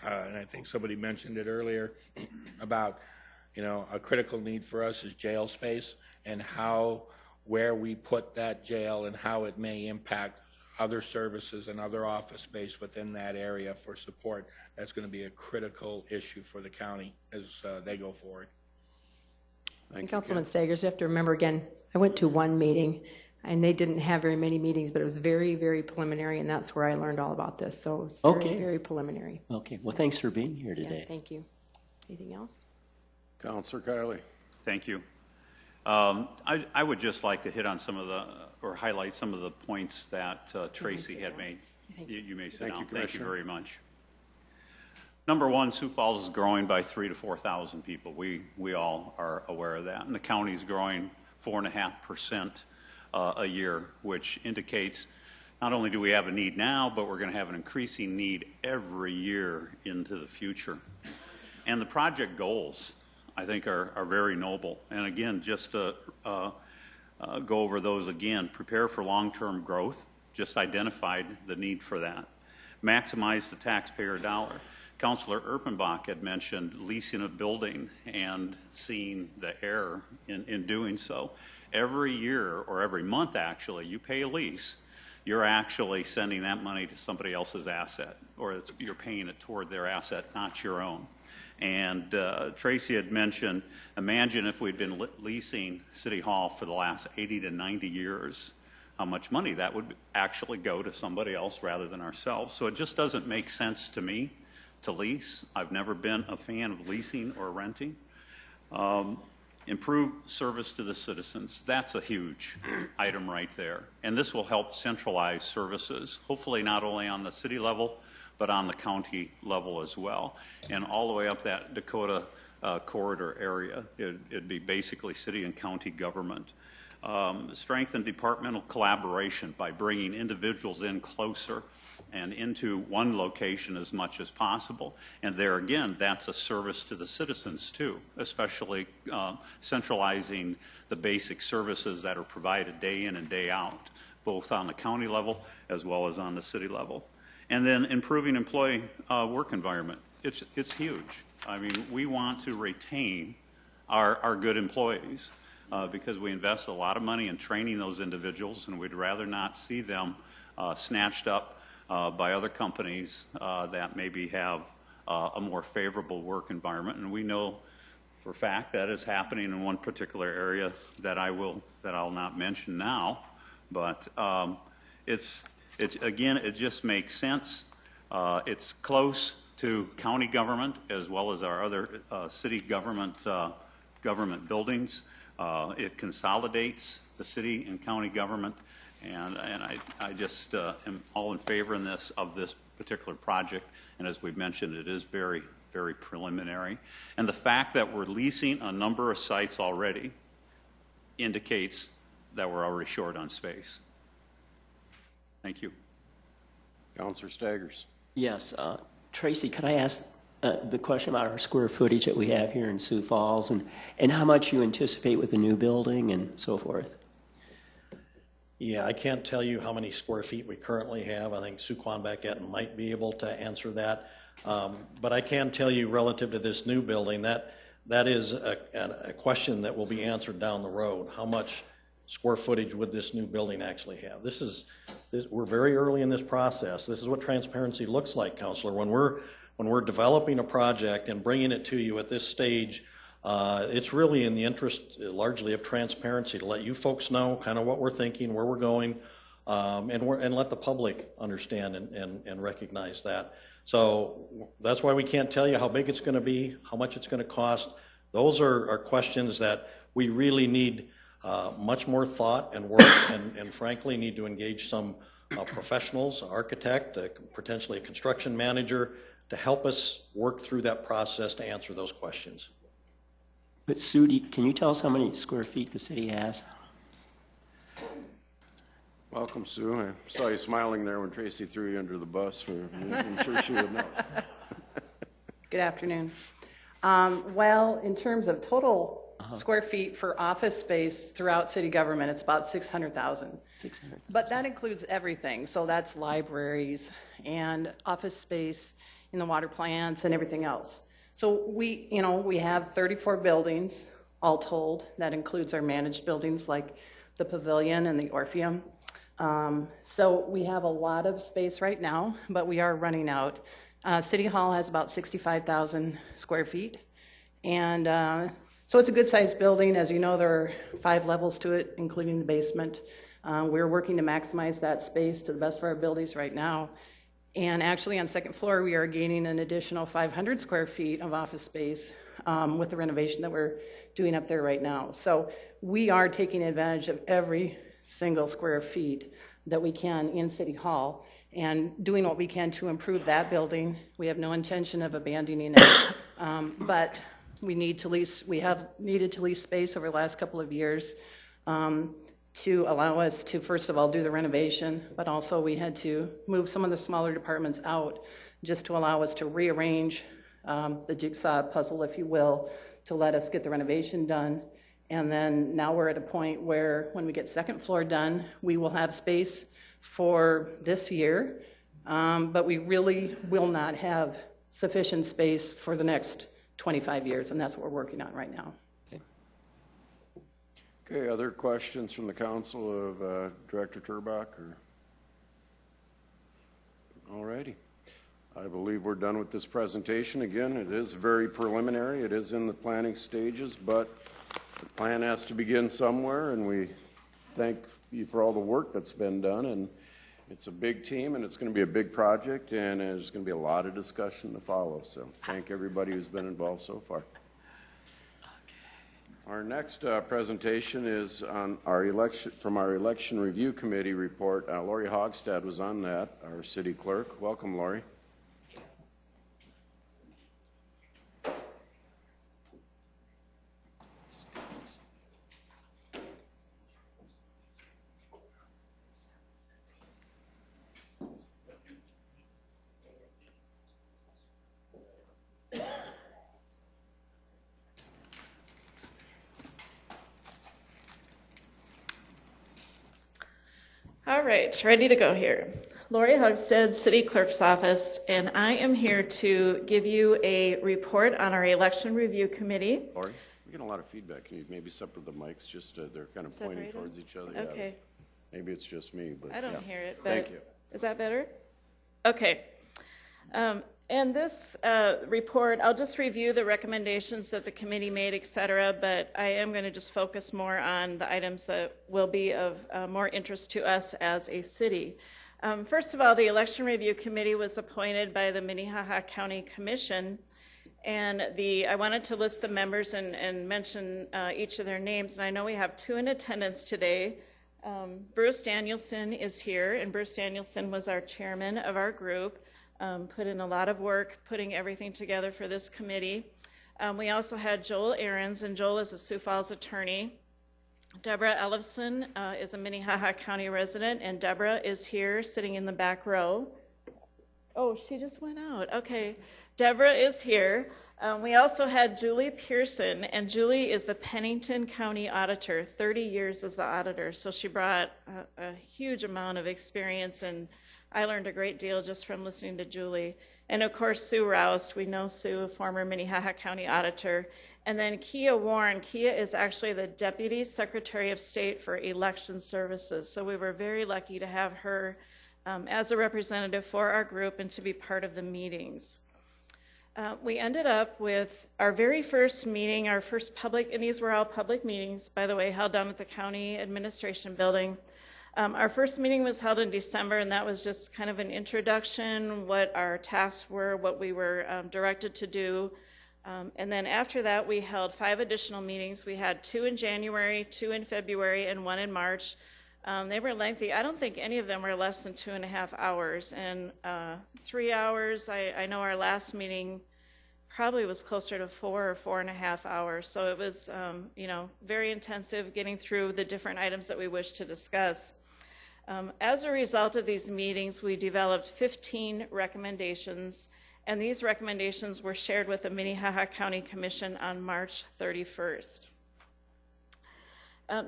and I think somebody mentioned it earlier, about, a critical need for us is jail space, and where we put that jail and how it may impact other services and other office space within that area for support. That's going to be a critical issue for the county as they go forward. And Councilman Staggers, you have to remember again, I went to one meeting, and they didn't have very many meetings, but it was very, very preliminary, and that's where I learned all about this. So it was very, very preliminary. Okay. Well, thanks for being here today. Yeah, thank you. Anything else? Councilor Kiley? Thank you. I would just like to hit on highlight some of the points that Tracy had made. You may sit down. Thank you very much. Number one, Sioux Falls is growing by 3,000 to 4,000 people. We all are aware of that. And the county is growing 4.5% a year, which indicates not only do we have a need now, but we're going to have an increasing need every year into the future. And the project goals, I think, are very noble. And again, just to go over those again, prepare for long-term growth, just identified the need for that. Maximize the taxpayer dollar. Councilor Erpenbach had mentioned leasing a building and seeing the error in doing so. Every year, or every month actually, you pay a lease, you're actually sending that money to somebody else's asset, or you're paying it toward their asset, not your own. And Tracy had mentioned, imagine if we'd been leasing City Hall for the last 80 to 90 years, how much money that would actually go to somebody else rather than ourselves. So it just doesn't make sense to me to lease. I've never been a fan of leasing or renting. Improve service to the citizens. That's a huge item right there. And this will help centralize services, hopefully not only on the city level, but on the county level as well. And all the way up that Dakota corridor area, it'd be basically city and county government. Strengthen departmental collaboration by bringing individuals in closer and into one location as much as possible. And there again, that's a service to the citizens too, especially centralizing the basic services that are provided day in and day out, both on the county level as well as on the city level. And then improving employee work environment. It's huge. I mean, we want to retain our good employees. Because we invest a lot of money in training those individuals, and we'd rather not see them snatched up by other companies that maybe have a more favorable work environment. And we know for a fact that is happening in one particular area that I'll not mention now. But again, it just makes sense. It's close to county government as well as our other city government buildings. It consolidates the city and county government, and I just am all in favor of this particular project. And as we've mentioned, it is very, very preliminary. And the fact that we're leasing a number of sites already indicates that we're already short on space. Thank you. Councilor Staggers. Yes, Tracy, could I ask the question about our square footage that we have here in Sioux Falls and how much you anticipate with the new building and so forth? Yeah, I can't tell you how many square feet we currently have. I think Sue Quanbeck might be able to answer that. But I can tell you relative to this new building, that is a question that will be answered down the road. How much square footage would this new building actually have? We're very early in this process. This is what transparency looks like, Councilor. When we're developing a project and bringing it to you at this stage, it's really in the interest largely of transparency to let you folks know kind of what we're thinking, where we're going, and let the public understand and recognize that. So that's why we can't tell you how big it's going to be, how much it's going to cost. Those are questions that we really need much more thought and work and frankly need to engage some professionals, architect, potentially a construction manager, to help us work through that process to answer those questions. But Sue, can you tell us how many square feet the city has? Welcome, Sue. I saw you smiling there when Tracy threw you under the bus. I'm sure she would know. Good afternoon. Well, in terms of total square feet for office space throughout city government, it's about 600,000. 600,000. But that includes everything. So that's libraries and office space in the water plants and everything else. So we have 34 buildings all told. That includes our managed buildings like the Pavilion and the Orpheum. So we have a lot of space right now, but we are running out. City Hall has about 65,000 square feet. And so it's a good sized building. As you know, there are 5 levels to it, including the basement. We're working to maximize that space to the best of our abilities right now. And actually on second floor, we are gaining an additional 500 square feet of office space with the renovation that we're doing up there right now. So we are taking advantage of every single square feet that we can in City Hall and doing what we can to improve that building. We have no intention of abandoning it, but we have needed to lease space over the last couple of years to allow us to, first of all, do the renovation, but also we had to move some of the smaller departments out just to allow us to rearrange the jigsaw puzzle, if you will, to let us get the renovation done. And then now we're at a point where when we get second floor done, we will have space for this year, but we really will not have sufficient space for the next 25 years, and that's what we're working on right now. Okay, other questions from the council of Director Turbach? All righty. I believe we're done with this presentation. Again, it is very preliminary. It is in the planning stages, but the plan has to begin somewhere, and we thank you for all the work that's been done. And it's a big team, and it's going to be a big project, and there's going to be a lot of discussion to follow. So thank everybody who's been involved so far. Our next presentation is on our election review committee report. Lori Hogstad was on that, our city clerk. Welcome, Lori. All right, ready to go here. Lori Hogstad, City Clerk's Office, and I am here to give you a report on our Election Review Committee. Lori, we're getting a lot of feedback. Can you maybe separate the mics? Just they're kind of pointing towards each other. Okay. Yeah, maybe it's just me, but I don't yeah. hear it. But thank you. Is that better? Okay. And this report, I'll just review the recommendations that the committee made, et cetera, but I am going to just focus more on the items that will be of more interest to us as a city. First of all, the Election Review Committee was appointed by the Minnehaha County Commission, and I wanted to list the members and mention each of their names, and I know we have 2 in attendance today. Bruce Danielson is here, and Bruce Danielson was our chairman of our group. Put in a lot of work putting everything together for this committee. We also had Joel Ahrens, and Joel is a Sioux Falls attorney. Deborah Ellefson is a Minnehaha County resident, and Deborah is here sitting in the back row. Oh, she just went out. Okay, Deborah is here. We also had Julie Pearson, and Julie is the Pennington County auditor, 30 years as the auditor, so she brought a huge amount of experience, and I learned a great deal just from listening to Julie. And of course, Sue Roust. We know Sue, a former Minnehaha County auditor. And then Kia Warren. Kia is actually the Deputy Secretary of State for Election Services. So we were very lucky to have her as a representative for our group and to be part of the meetings. We ended up with our very first meeting, our first public, and these were all public meetings, by the way, held down at the County Administration Building. Our first meeting was held in December, and that was just kind of an introduction, what our tasks were, what we were directed to do. And then after that, we held 5 additional meetings. We had 2 in January, 2 in February, and 1 in March. They were lengthy. I don't think any of them were less than 2.5 hours. And 3 hours, I know our last meeting probably was closer to 4 or 4.5 hours. So it was, very intensive getting through the different items that we wish to discuss. As a result of these meetings, we developed 15 recommendations, and these recommendations were shared with the Minnehaha County Commission on March 31st.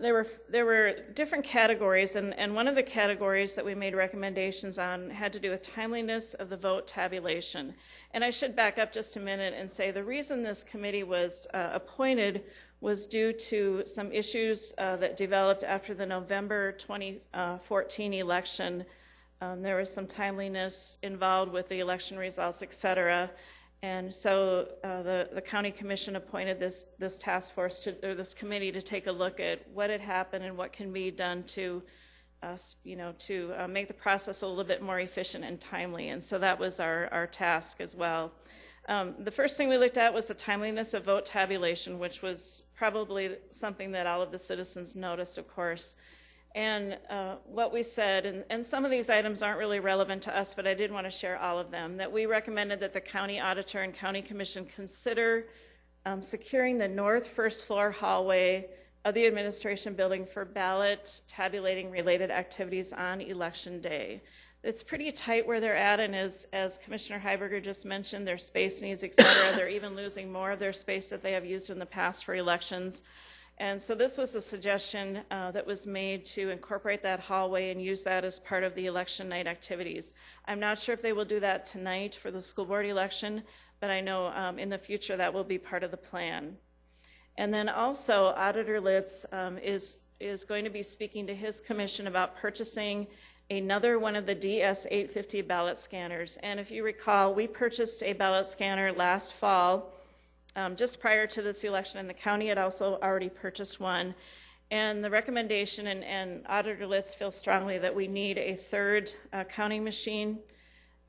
There were different categories, and one of the categories that we made recommendations on had to do with timeliness of the vote tabulation. And I should back up just a minute and say the reason this committee was appointed was due to some issues that developed after the November 2014 election. There was some timeliness involved with the election results, et cetera. And so the county commission appointed this task force or this committee to take a look at what had happened and what can be done to make the process a little bit more efficient and timely. And so that was our task as well. The first thing we looked at was the timeliness of vote tabulation, which was probably something that all of the citizens noticed, of course. And what we said, and some of these items aren't really relevant to us, but I did want to share all of them, that we recommended that the county auditor and county commission consider securing the north first floor hallway of the administration building for ballot tabulating related activities on election day. It's pretty tight where they're at, and as Commissioner Heiberger just mentioned, their space needs, et cetera. They're even losing more of their space that they have used in the past for elections. And so this was a suggestion that was made to incorporate that hallway and use that as part of the election night activities. I'm not sure if they will do that tonight for the school board election, but I know in the future that will be part of the plan. And then also Auditor Litz is going to be speaking to his commission about purchasing another one of the DS-850 ballot scanners. And if you recall, we purchased a ballot scanner last fall, just prior to this election, and the county had also already purchased one. And the recommendation, and Auditor Litz feels strongly that we need a third counting machine.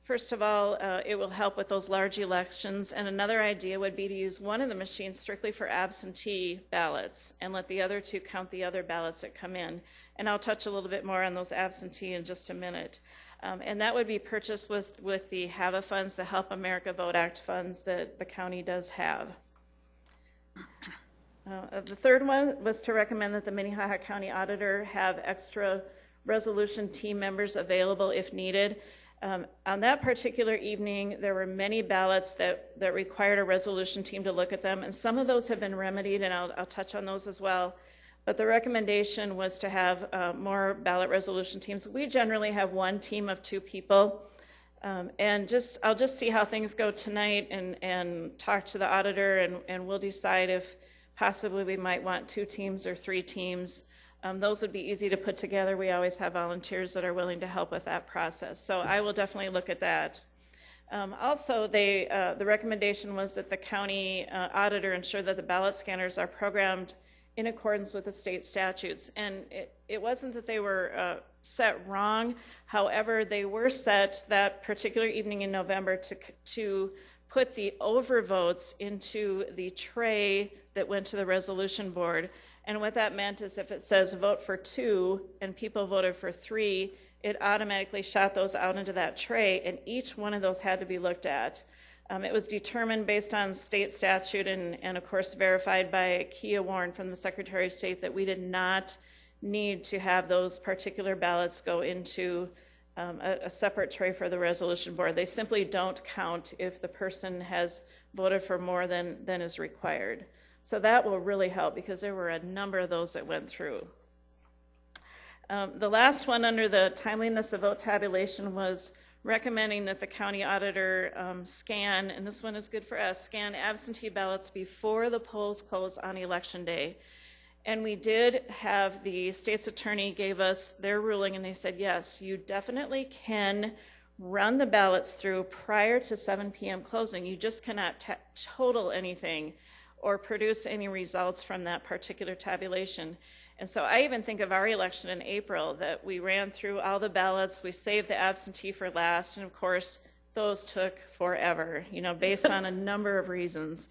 First of all, it will help with those large elections, and another idea would be to use one of the machines strictly for absentee ballots and let the other two count the other ballots that come in. And I'll touch a little bit more on those absentee in just a minute. And that would be purchased with the HAVA funds, the Help America Vote Act funds that the county does have. The third one was to recommend that the Minnehaha County Auditor have extra resolution team members available if needed. On that particular evening, there were many ballots that required a resolution team to look at them, and some of those have been remedied, and I'll touch on those as well. But the recommendation was to have more ballot resolution teams. We generally have one team of 2 people, and I'll just see how things go tonight and talk to the auditor, and we'll decide if possibly we might want 2 teams or 3 teams. Those would be easy to put together. We always have volunteers that are willing to help with that process. So I will definitely look at that. Also, the recommendation was that the county auditor ensure that the ballot scanners are programmed in accordance with the state statutes. And it wasn't that they were set wrong. However, they were set that particular evening in November to put the overvotes into the tray that went to the resolution board. And what that meant is if it says vote for 2 and people voted for 3, it automatically shot those out into that tray, and each one of those had to be looked at. It was determined based on state statute and of course verified by Kia Warren from the Secretary of State that we did not need to have those particular ballots go into a separate tray for the resolution board. They simply don't count if the person has voted for more than is required. So that will really help because there were a number of those that went through. The last one under the timeliness of vote tabulation was recommending that the county auditor scan, and this one is good for us, scan absentee ballots before the polls close on election day. And we did have the state's attorney gave us their ruling, and they said, yes, you definitely can run the ballots through prior to 7 p.m. closing. You just cannot total anything or produce any results from that particular tabulation. And so I even think of our election in April that we ran through all the ballots, we saved the absentee for last, and of course those took forever, based on a number of reasons.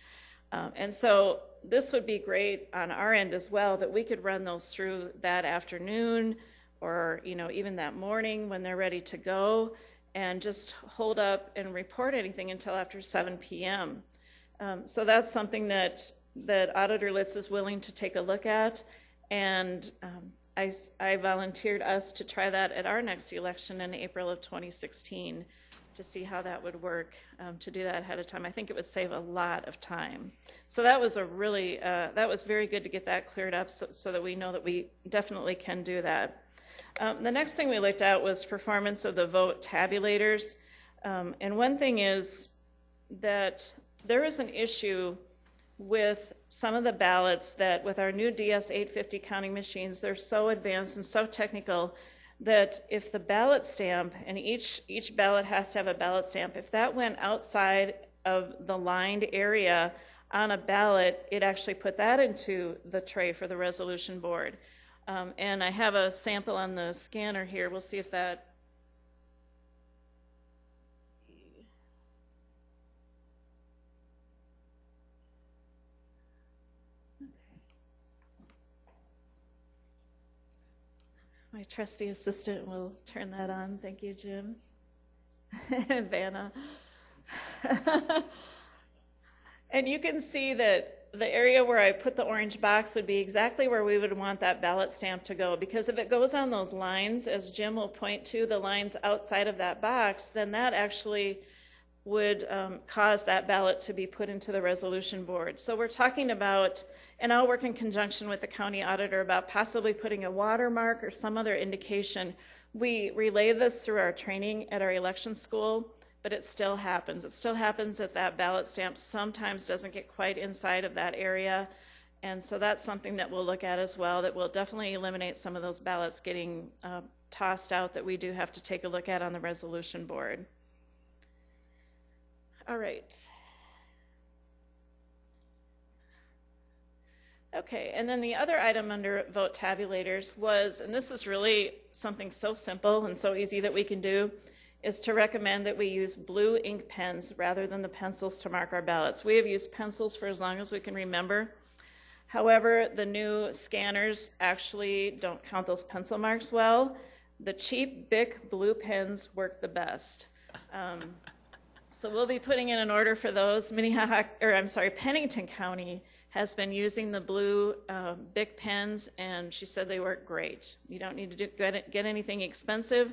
And so this would be great on our end as well, that we could run those through that afternoon or even that morning when they're ready to go, and just hold up and report anything until after 7 p.m. So that's something that Auditor Litz is willing to take a look at, and I volunteered us to try that at our next election in April of 2016 to see how that would work, to do that ahead of time. I think it would save a lot of time. So that was that was very good to get that cleared up so that we know that we definitely can do that. The next thing we looked at was performance of the vote tabulators. And one thing is that there is an issue with some of the ballots that with our new DS-850 counting machines, they're so advanced and so technical that if the ballot stamp, and each ballot has to have a ballot stamp, if that went outside of the lined area on a ballot, it actually put that into the tray for the resolution board. And I have a sample on the scanner here. We'll see if that. My trusty assistant will turn that on. Thank you, Jim. Vanna. And you can see that the area where I put the orange box would be exactly where we would want that ballot stamp to go, because if it goes on those lines, as Jim will point to, the lines outside of that box, then that actually would cause that ballot to be put into the resolution board. So we're talking about, and I'll work in conjunction with the county auditor about possibly putting a watermark or some other indication. We relay this through our training at our election school, but it still happens. It still happens that that ballot stamp sometimes doesn't get quite inside of that area. And so that's something that we'll look at as well, that will definitely eliminate some of those ballots getting tossed out that we do have to take a look at on the resolution board. All right. Okay, and then the other item under vote tabulators was, and this is really something so simple and so easy that we can do, is to recommend that we use blue ink pens rather than the pencils to mark our ballots. We have used pencils for as long as we can remember. However, the new scanners actually don't count those pencil marks well. The cheap Bic blue pens work the best. So we'll be putting in an order for those. Pennington County has been using the blue Bic pens, and she said they work great. You don't need to get anything expensive,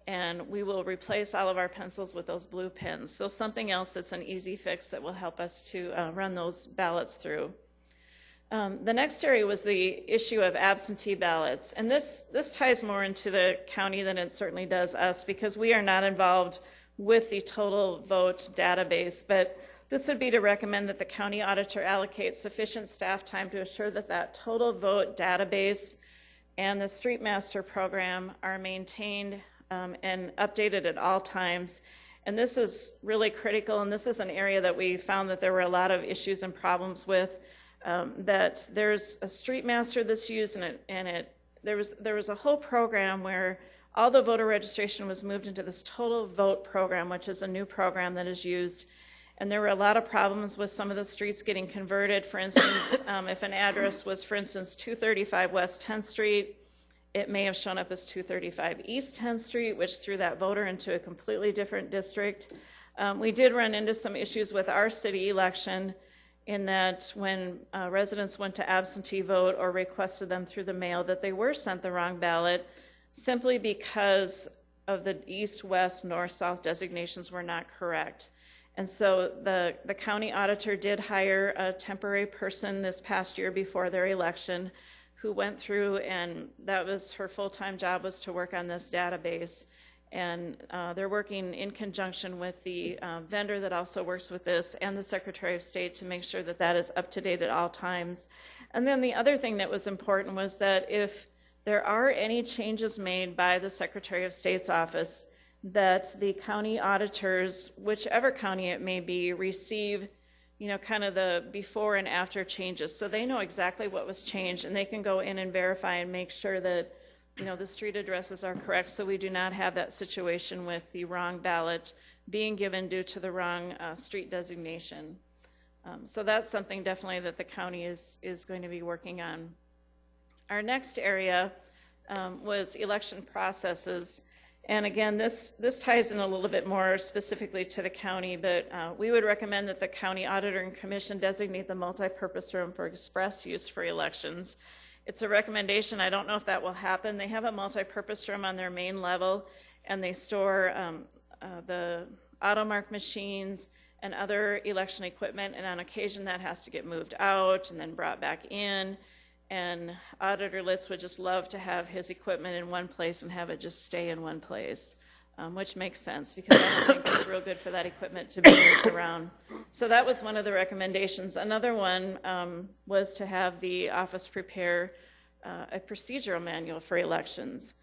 and we will replace all of our pencils with those blue pens. So something else that's an easy fix that will help us to run those ballots through. The next area was the issue of absentee ballots, and this ties more into the county than it certainly does us, because we are not involved with the total vote database, but this would be to recommend that the county auditor allocate sufficient staff time to assure that that total vote database and the street master program are maintained and updated at all times. And this is really critical, and this is an area that we found that there were a lot of issues and problems with, that there's a street master that's used, and there was a whole program where all the voter registration was moved into this total vote program, which is a new program that is used. And there were a lot of problems with some of the streets getting converted. For instance, if an address was, for instance, 235 West 10th Street, it may have shown up as 235 East 10th Street, which threw that voter into a completely different district. We did run into some issues with our city election in that when residents went to absentee vote or requested them through the mail, that they were sent the wrong ballot, simply because of the east, west, north, south designations were not correct. And so the county auditor did hire a temporary person this past year before their election who went through, and that was her full-time job, was to work on this database. And they're working in conjunction with the vendor that also works with this and the Secretary of State to make sure that that is up to date at all times. And then the other thing that was important was that if there are any changes made by the Secretary of State's office, that the county auditors, whichever county it may be, receive, kind of the before and after changes. So they know exactly what was changed, and they can go in and verify and make sure that, the street addresses are correct, so we do not have that situation with the wrong ballot being given due to the wrong street designation. So that's something definitely that the county is going to be working on. Our next area was election processes. And again, this ties in a little bit more specifically to the county, but we would recommend that the county auditor and commission designate the multipurpose room for express use for elections. It's a recommendation. I don't know if that will happen. They have a multipurpose room on their main level, and they store the automark machines and other election equipment, and on occasion that has to get moved out and then brought back in. And Auditor Litz would just love to have his equipment in one place and have it just stay in one place, which makes sense because I don't think it's real good for that equipment to be moved around. So that was one of the recommendations. Another one was to have the office prepare a procedural manual for elections.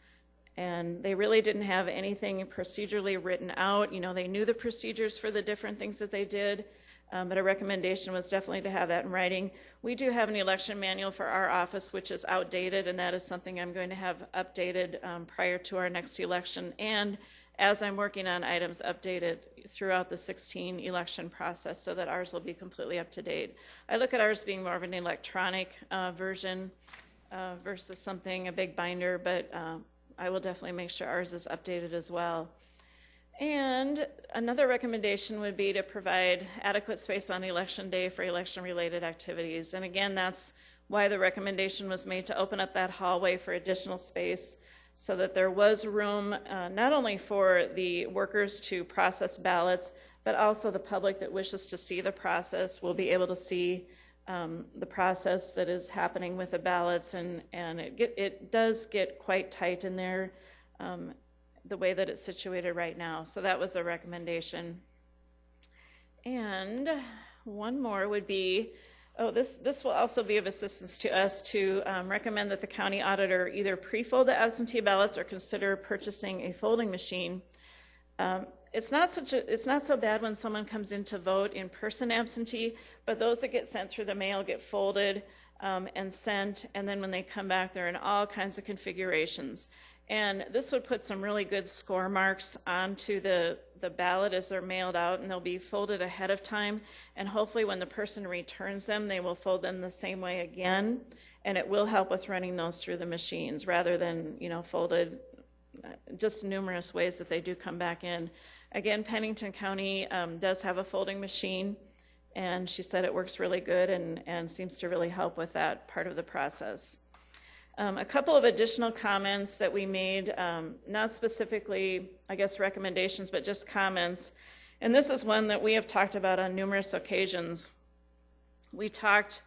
And they really didn't have anything procedurally written out. They knew the procedures for the different things that they did. But a recommendation was definitely to have that in writing. We do have an election manual for our office, which is outdated, and that is something I'm going to have updated prior to our next election. And as I'm working on items, updated throughout the 2016 election process so that ours will be completely up to date. I look at ours being more of an electronic version versus a big binder, but I will definitely make sure ours is updated as well. And another recommendation would be to provide adequate space on election day for election-related activities. And again, that's why the recommendation was made to open up that hallway for additional space so that there was room not only for the workers to process ballots, but also the public that wishes to see the process will be able to see the process that is happening with the ballots, and it does get quite tight in there, the way that it's situated right now. So that was a recommendation. And one more would be, this will also be of assistance to us to recommend that the county auditor either pre-fold the absentee ballots or consider purchasing a folding machine. It's not so bad when someone comes in to vote in person absentee, but those that get sent through the mail get folded and sent, and then when they come back, they're in all kinds of configurations. And this would put some really good score marks onto the ballot as they're mailed out, and they'll be folded ahead of time. And hopefully when the person returns them, they will fold them the same way again. And it will help with running those through the machines rather than, folded just numerous ways that they do come back in. Again, Pennington County does have a folding machine, and she said it works really good and seems to really help with that part of the process. A couple of additional comments that we made, not specifically, I guess, recommendations, but just comments. And this is one that we have talked about on numerous occasions. We talked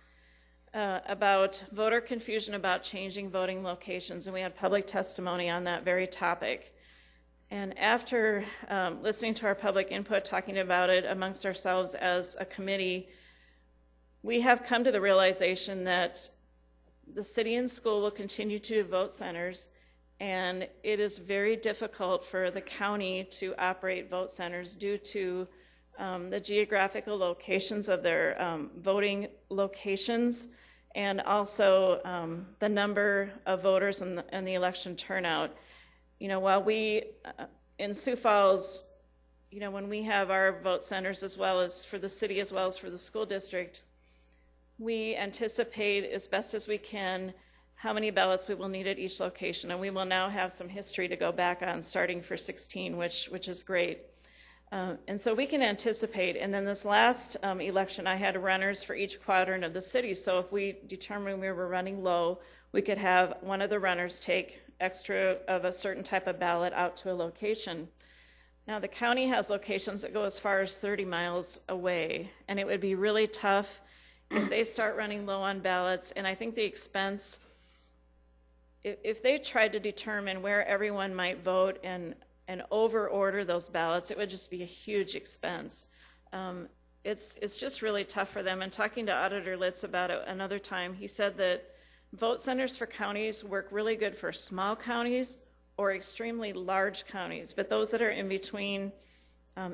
about voter confusion about changing voting locations, and we had public testimony on that very topic. And after listening to our public input, talking about it amongst ourselves as a committee, we have come to the realization that the city and school will continue to do vote centers, and it is very difficult for the county to operate vote centers due to the geographical locations of their voting locations, and also the number of voters and the election turnout. While we, in Sioux Falls, when we have our vote centers as well as for the city as well as for the school district, we anticipate as best as we can how many ballots we will need at each location, and we will now have some history to go back on starting for 16, which is great. And so we can anticipate, and then this last election I had runners for each quadrant of the city, so if we determined we were running low, we could have one of the runners take extra of a certain type of ballot out to a location. Now the county has locations that go as far as 30 miles away, and it would be really tough if they start running low on ballots. And I think the expense, if they tried to determine where everyone might vote and over order those ballots, it would just be a huge expense. It's just really tough for them. And talking to Auditor Litz about it another time, he said that vote centers for counties work really good for small counties or extremely large counties, but those that are in between,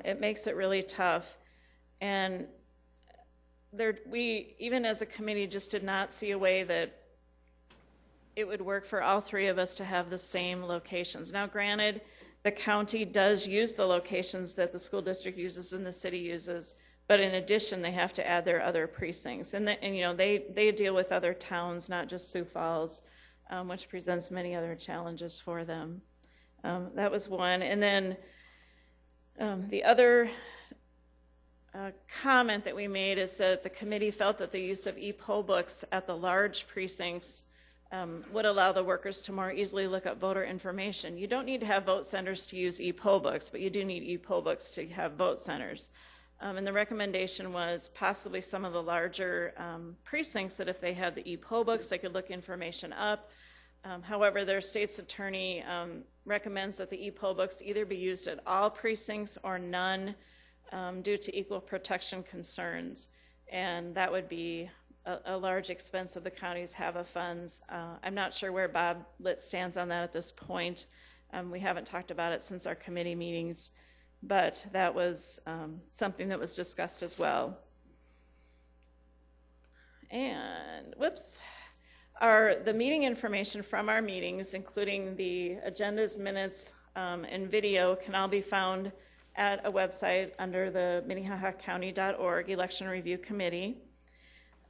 it makes it really tough. And we, even as a committee, just did not see a way that it would work for all three of us to have the same locations. Now, granted, the county does use the locations that the school district uses and the city uses, but in addition, they have to add their other precincts. And they deal with other towns, not just Sioux Falls, which presents many other challenges for them. That was one. And then the other comment that we made is that the committee felt that the use of e-poll books at the large precincts would allow the workers to more easily look up voter information. You don't need to have vote centers to use e-poll books, but you do need e-poll books to have vote centers. And the recommendation was possibly some of the larger precincts that if they had the e-poll books, they could look information up. However, their state's attorney recommends that the e-poll books either be used at all precincts or none due to equal protection concerns. And that would be a large expense of the county's HAVA funds. I'm not sure where Bob Litz stands on that at this point. We haven't talked about it since our committee meetings, but that was something that was discussed as well. And, whoops, the meeting information from our meetings, including the agendas, minutes, and video, can all be found at a website under the minnehahacounty.org Election Review Committee.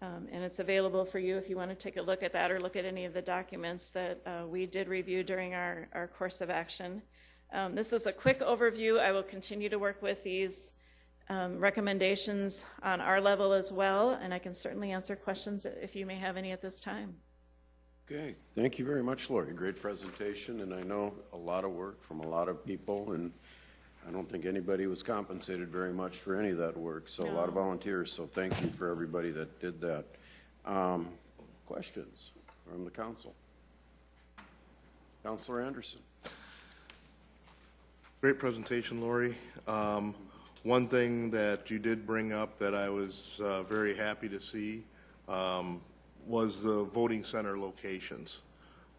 And it's available for you if you want to take a look at that or look at any of the documents that we did review during our course of action. This is a quick overview. I will continue to work with these recommendations on our level as well, and I can certainly answer questions if you may have any at this time. Okay, thank you very much, Lori. Great presentation, and I know a lot of work from a lot of people, and I don't think anybody was compensated very much for any of that work, so a lot of volunteers, so thank you for everybody that did that. Questions from the council? Councilor Anderson. Great presentation, Lori. One thing that you did bring up that I was very happy to see was the voting center locations.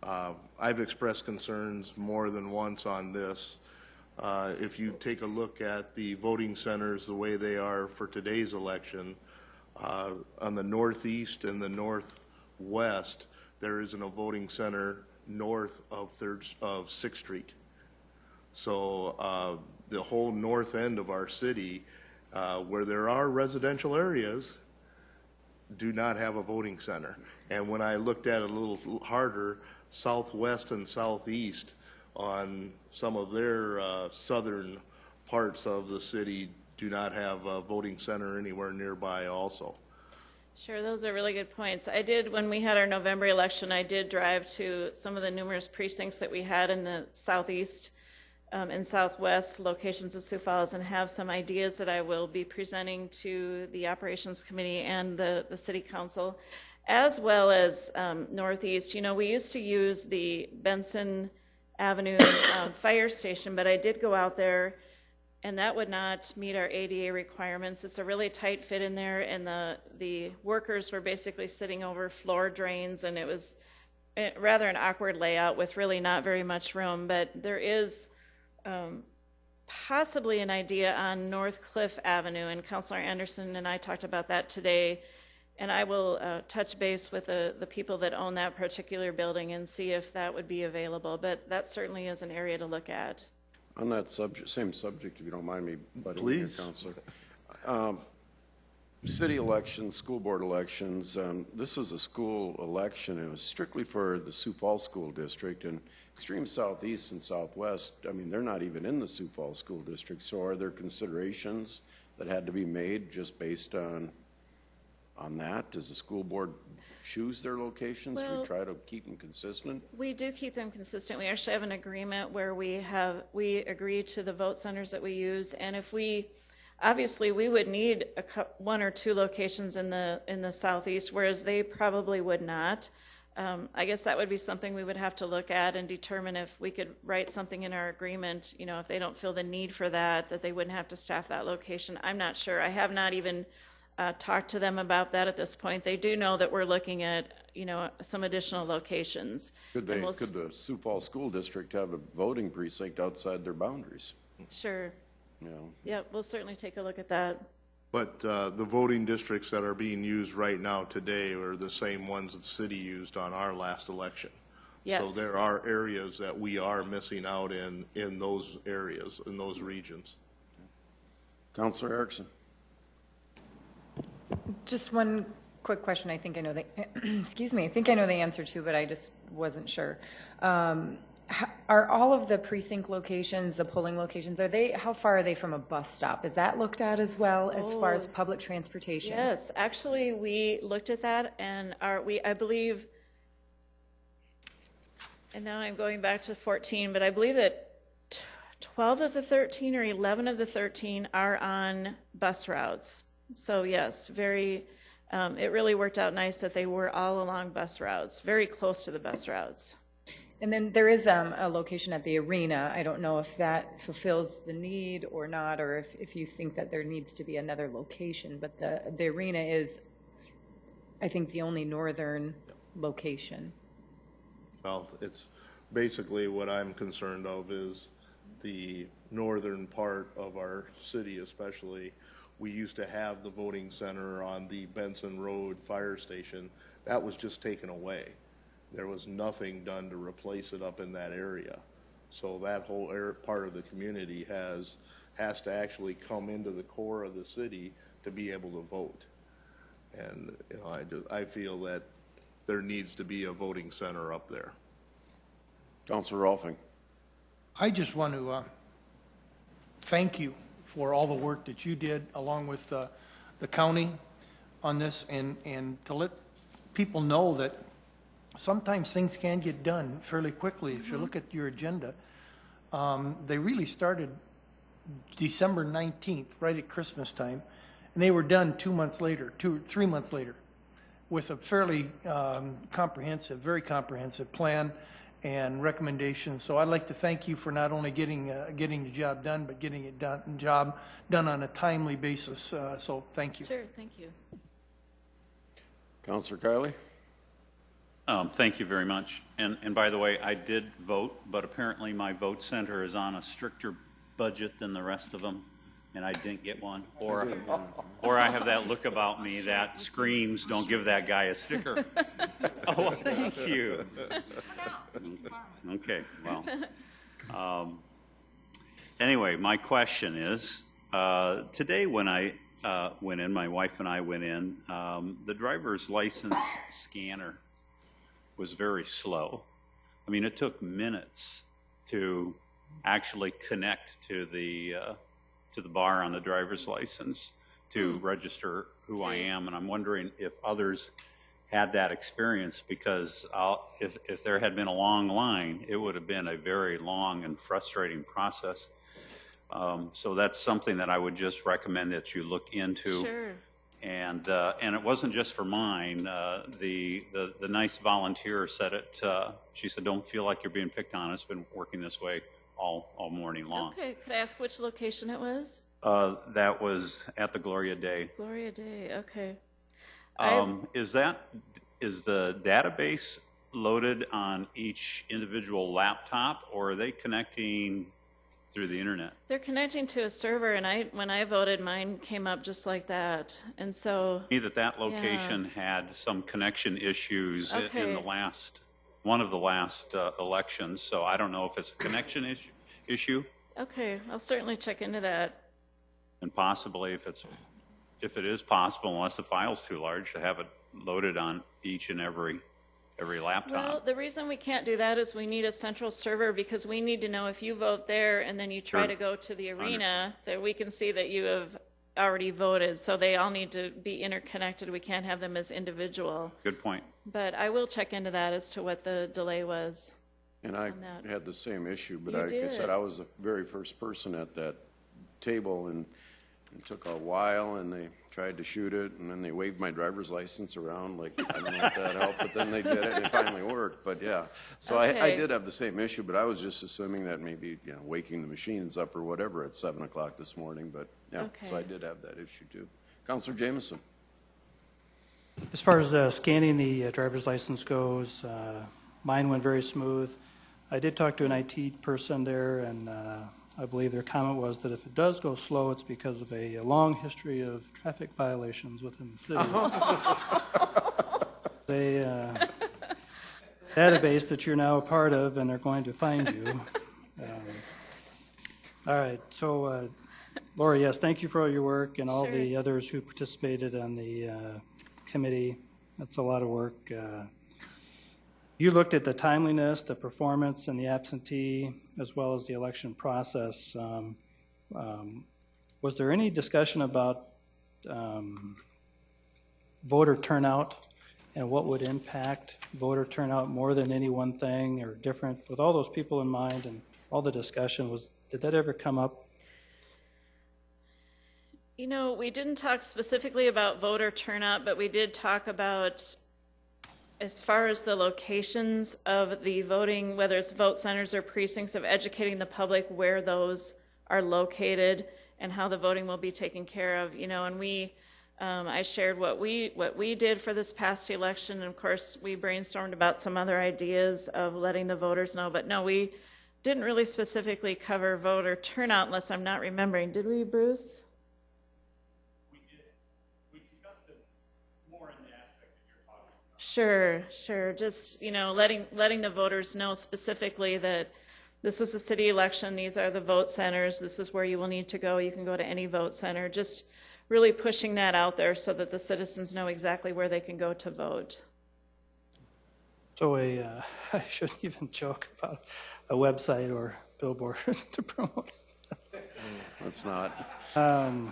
I've expressed concerns more than once on this. If you take a look at the voting centers the way they are for today's election, on the northeast and the northwest, there isn't a voting center north of 6th Street. So the whole north end of our city, where there are residential areas, do not have a voting center. And when I looked at it a little harder, southwest and southeast on some of their southern parts of the city do not have a voting center anywhere nearby also. Sure, those are really good points. I did, when we had our November election, I did drive to some of the numerous precincts that we had in the southeast and southwest locations of Sioux Falls and have some ideas that I will be presenting to the Operations Committee and the City Council, as well as northeast. You know, we used to use the Benson Avenue fire station, but I did go out there and that would not meet our ADA requirements. It's a really tight fit in there, and the workers were basically sitting over floor drains, and it was rather an awkward layout with really not very much room. But there is possibly an idea on North Cliff Avenue, and Councilor Anderson and I talked about that today, and I will touch base with the people that own that particular building and see if that would be available. But that certainly is an area to look at. On that same subject, if you don't mind me butting in here, Councilor. City elections, school board elections, this is a school election. It was strictly for the Sioux Falls School District, and extreme southeast and southwest, I mean, they're not even in the Sioux Falls School District. So are there considerations that had to be made just based on that? Does the school board choose their locations? Well, we try to keep them consistent? We do keep them consistent. We actually have an agreement where we agree to the vote centers that we use, and if obviously we would need one or two locations in the southeast, whereas they probably would not. I guess that would be something we would have to look at and determine if we could write something in our agreement, you know, if they don't feel the need for that they wouldn't have to staff that location. I'm not sure. I have not even talked to them about that at this point. They do know that we're looking at, you know, some additional locations. Could the Sioux Falls School District have a voting precinct outside their boundaries? Sure. Yeah. Yeah, we'll certainly take a look at that. But the voting districts that are being used right now today are the same ones that the city used on our last election. Yes. So there are areas that we are missing out in those areas, in those regions. Councilor Erickson. Just one quick question. I think I know the, excuse me, I think I know the answer to, but I just wasn't sure. Are all of the precinct locations, the polling locations, how far are they from a bus stop? Is that looked at as well as far as public transportation? Yes, actually we looked at that, and I believe, and now I'm going back to 14, but I believe that 12 of the 13 or 11 of the 13 are on bus routes. So yes, it really worked out nice that they were all along bus routes, very close to the bus routes. And then there is a location at the arena. I don't know if that fulfills the need or not, or if you think that there needs to be another location, but the arena is, I think, the only northern location. Well, it's basically what I'm concerned of is the northern part of our city especially. We used to have the voting center on the Benson Road fire station. That was just taken away. There was nothing done to replace it up in that area. So that whole part of the community has to actually come into the core of the city to be able to vote. And you know, I feel that there needs to be a voting center up there. Councilor Rolfing. I just want to thank you for all the work that you did along with the county on this, and to let people know that sometimes things can get done fairly quickly. If you look at your agenda, they really started December 19th, right at Christmas time, and they were done 3 months later, with a fairly very comprehensive plan and recommendations. So I'd like to thank you for not only getting the job done, but getting it done on a timely basis. So thank you. Sure, thank you. Councilor Kiley? Thank you very much. And by the way, I did vote, but apparently my vote center is on a stricter budget than the rest of them, and I didn't get one. Or I have that look about me that screams, "Don't give that guy a sticker." Oh, thank you. Okay, well. Anyway, my question is, today when I went in, my wife and I went in, the driver's license scanner was very slow. I mean, it took minutes to actually connect to the bar on the driver's license to register who I am, and I'm wondering if others had that experience, because if there had been a long line, it would have been a very long and frustrating process. So that's something that I would just recommend that you look into. Sure. And it wasn't just for mine. The nice volunteer said it. She said, "Don't feel like you're being picked on. It's been working this way all morning long." Okay, could I ask which location it was? That was at the Gloria Day. Gloria Day, okay. Is the database loaded on each individual laptop, or are they connecting through the internet? They're connecting to a server, and when I voted, mine came up just like that. And so That location had some connection issues in one of the last elections. So I don't know if it's a connection issue. Okay, I'll certainly check into that. And possibly if it is possible, unless the file's too large, to have it loaded on each and every laptop. Well, the reason we can't do that is we need a central server, because we need to know if you vote there and then you try to go to the arena, that we can see that you have already voted. So they all need to be interconnected. We can't have them as individual. Good point. But I will check into that as to what the delay was. And I had the same issue, but like I did. said, I was the very first person at that table, and it took a while, and they tried to shoot it, and then they waved my driver's license around, like, I don't know if that helped, but then they did it, and it finally worked. But yeah, so I did have the same issue, but I was just assuming that maybe, waking the machines up or whatever at 7 o'clock this morning, but yeah, so I did have that issue too. Councilor Jameson. As far as scanning the driver's license goes, mine went very smooth. I did talk to an IT person there, and I believe their comment was that if it does go slow, it's because of a long history of traffic violations within the city. They database that you're now a part of, and they're going to find you. All right, so Laura, yes, thank you for all your work and all the others who participated on the committee. That's a lot of work. You looked at the timeliness, the performance, and the absentee, as well as the election process. Was there any discussion about voter turnout and what would impact voter turnout more than any one thing or different? With all those people in mind and all the discussion, did that ever come up? You know, we didn't talk specifically about voter turnout, but we did talk about, as far as the locations of the voting, whether it's vote centers or precincts, of educating the public where those are located and how the voting will be taken care of. You know, and I shared what we did for this past election, and of course we brainstormed about some other ideas of letting the voters know. But no, we didn't really specifically cover voter turnout, unless I'm not remembering. Did we, Bruce? Sure. Just, letting the voters know specifically that this is a city election, these are the vote centers, this is where you will need to go, you can go to any vote center. Just really pushing that out there so that the citizens know exactly where they can go to vote. So I shouldn't even joke about a website or billboard to promote. Let's not. All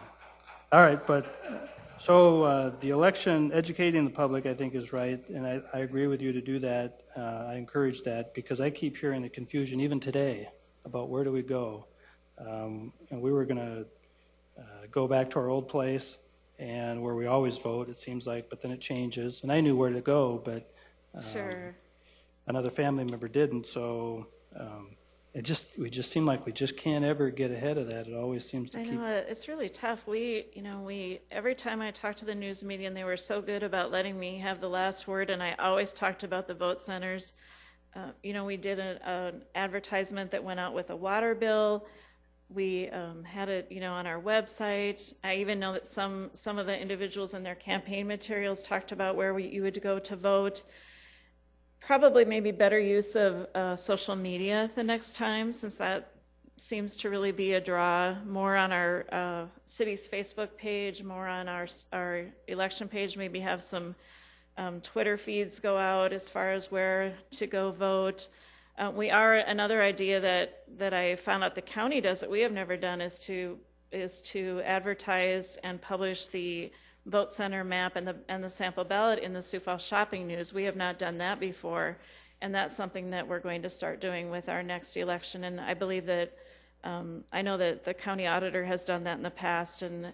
right, but... So the election, educating the public, I think is right, and I agree with you to do that. I encourage that, because I keep hearing the confusion, even today, about where do we go. And we were going to go back to our old place and where we always vote, it seems like, but then it changes. And I knew where to go, but Sure. another family member didn't, so we just seem like we just can't ever get ahead of that. It always seems to I keep. know, it's really tough. Every time I talked to the news media, and they were so good about letting me have the last word, and I always talked about the vote centers. We did an advertisement that went out with a water bill. We had it, on our website. I even know that some of the individuals in their campaign materials talked about where you would go to vote. Probably maybe better use of social media the next time, since that seems to really be a draw. More on our city's Facebook page, more on our election page, maybe have some Twitter feeds go out as far as where to go vote. Another idea that I found out the county does that we have never done is to advertise and publish the vote center map and the sample ballot in the Sioux Falls Shopping News. We have not done that before, and that's something that we're going to start doing with our next election. And I believe that I know that the county auditor has done that in the past, and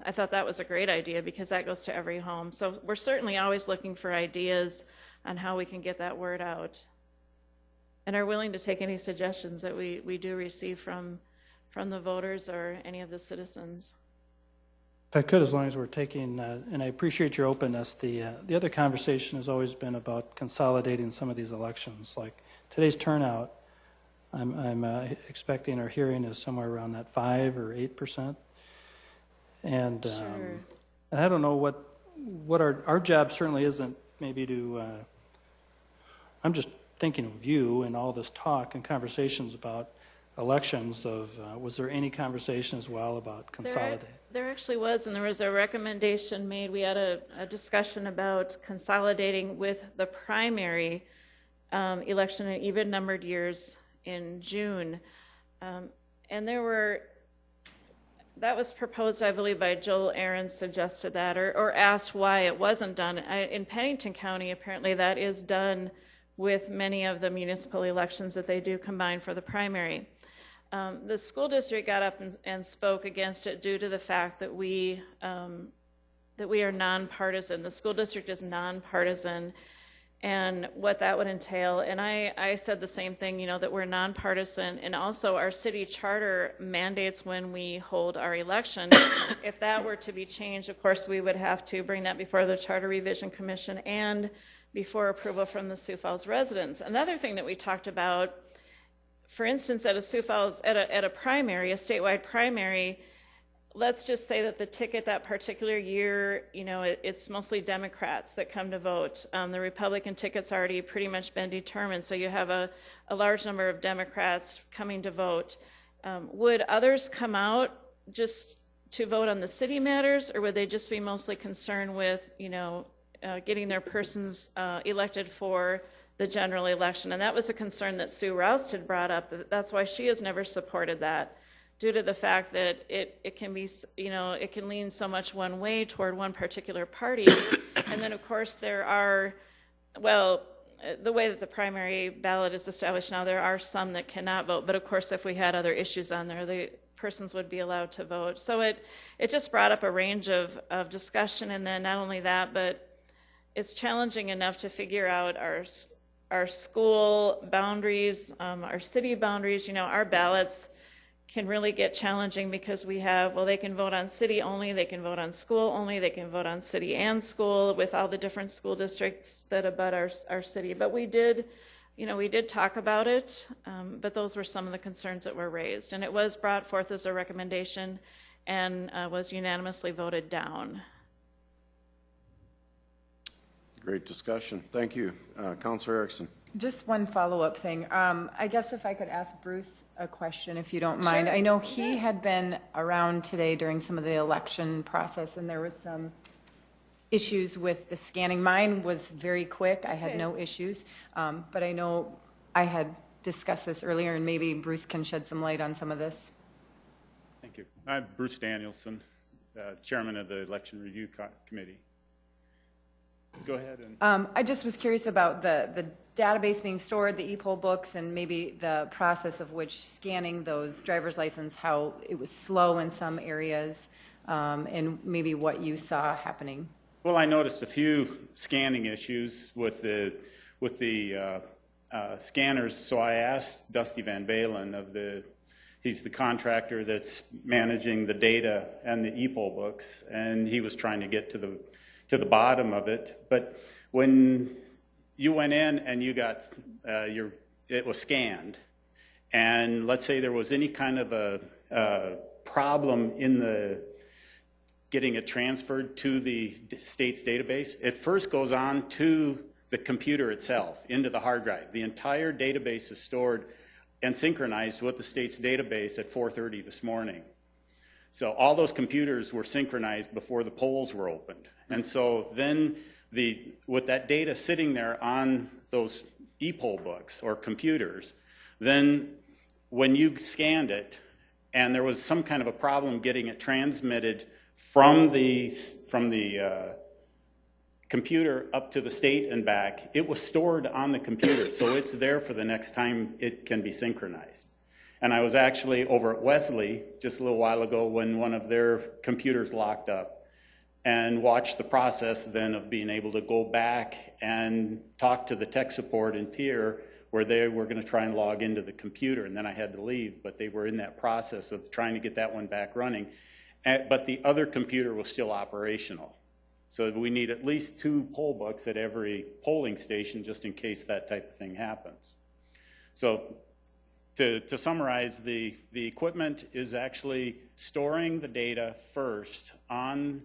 I thought that was a great idea because that goes to every home. So we're certainly always looking for ideas on how we can get that word out, and are willing to take any suggestions that we do receive from the voters or any of the citizens. If I could, as long as we're taking, and I appreciate your openness, the other conversation has always been about consolidating some of these elections. Like today's turnout, I'm expecting or hearing is somewhere around that 5 or 8%. And Sure. And I don't know what our job certainly isn't maybe to, I'm just thinking of you and all this talk and conversations about elections was there any conversation as well about consolidating? There actually was, and there was a recommendation made. We had a discussion about consolidating with the primary election in even numbered years in June. And that was proposed, I believe, by Joel Ahrens suggested that, or asked why it wasn't done. In Pennington County, apparently that is done with many of the municipal elections that they do combine for the primary. The school district got up and spoke against it due to the fact that we are nonpartisan. The school district is nonpartisan, and what that would entail. And I said the same thing, that we're nonpartisan, and also our city charter mandates when we hold our election. If that were to be changed, of course, we would have to bring that before the Charter Revision Commission and before approval from the Sioux Falls residents. Another thing that we talked about, for instance, at a Sioux Falls, at a primary, a statewide primary, let's just say that the ticket that particular year, it's mostly Democrats that come to vote. The Republican ticket's already pretty much been determined, so you have a large number of Democrats coming to vote. Would others come out just to vote on the city matters, or would they just be mostly concerned with, getting their persons elected for the general election? And that was a concern that Sue Roust had brought up. That's why she has never supported that, due to the fact that it can be, it can lean so much one way toward one particular party. And then, of course, there are, the way that the primary ballot is established now, there are some that cannot vote. But, of course, if we had other issues on there, the persons would be allowed to vote. So it just brought up a range of discussion. And then not only that, but it's challenging enough to figure out our school boundaries, our city boundaries. Our ballots can really get challenging because we have, they can vote on city only, they can vote on school only, they can vote on city and school with all the different school districts that abut our city. But we did talk about it, but those were some of the concerns that were raised. And it was brought forth as a recommendation and was unanimously voted down. Great discussion. Thank you. Councilor Erickson. Just one follow-up thing. I guess if I could ask Bruce a question, if you don't mind. Sure. I know he had been around today during some of the election process, and there was some issues with the scanning. Mine was very quick. I had no issues. But I know I had discussed this earlier, and maybe Bruce can shed some light on some of this. Thank you. I'm Bruce Danielson, chairman of the Election Review Committee. Go ahead. And I just was curious about the database being stored, the e-poll books, and maybe the process of which scanning those driver's license, how it was slow in some areas, and maybe what you saw happening. Well, I noticed a few scanning issues with the scanners, so I asked Dusty Van Balen he's the contractor that's managing the data and the e-poll books, and he was trying to get to the bottom of it. But when you went in and you got it was scanned, and let's say there was any kind of a problem in the getting it transferred to the state's database, it first goes on to the computer itself, into the hard drive. The entire database is stored and synchronized with the state's database at 4:30 this morning. So all those computers were synchronized before the polls were opened. And so then with that data sitting there on those e-poll books or computers, then when you scanned it and there was some kind of a problem getting it transmitted from the computer up to the state and back, it was stored on the computer, so it's there for the next time it can be synchronized. And I was actually over at Wesley just a little while ago when one of their computers locked up, and watched the process then of being able to go back and talk to the tech support in Pierre, where they were going to try and log into the computer, and then I had to leave, but they were in that process of trying to get that one back running. But the other computer was still operational. So we need at least 2 poll books at every polling station just in case that type of thing happens. So to summarize, the equipment is actually storing the data first on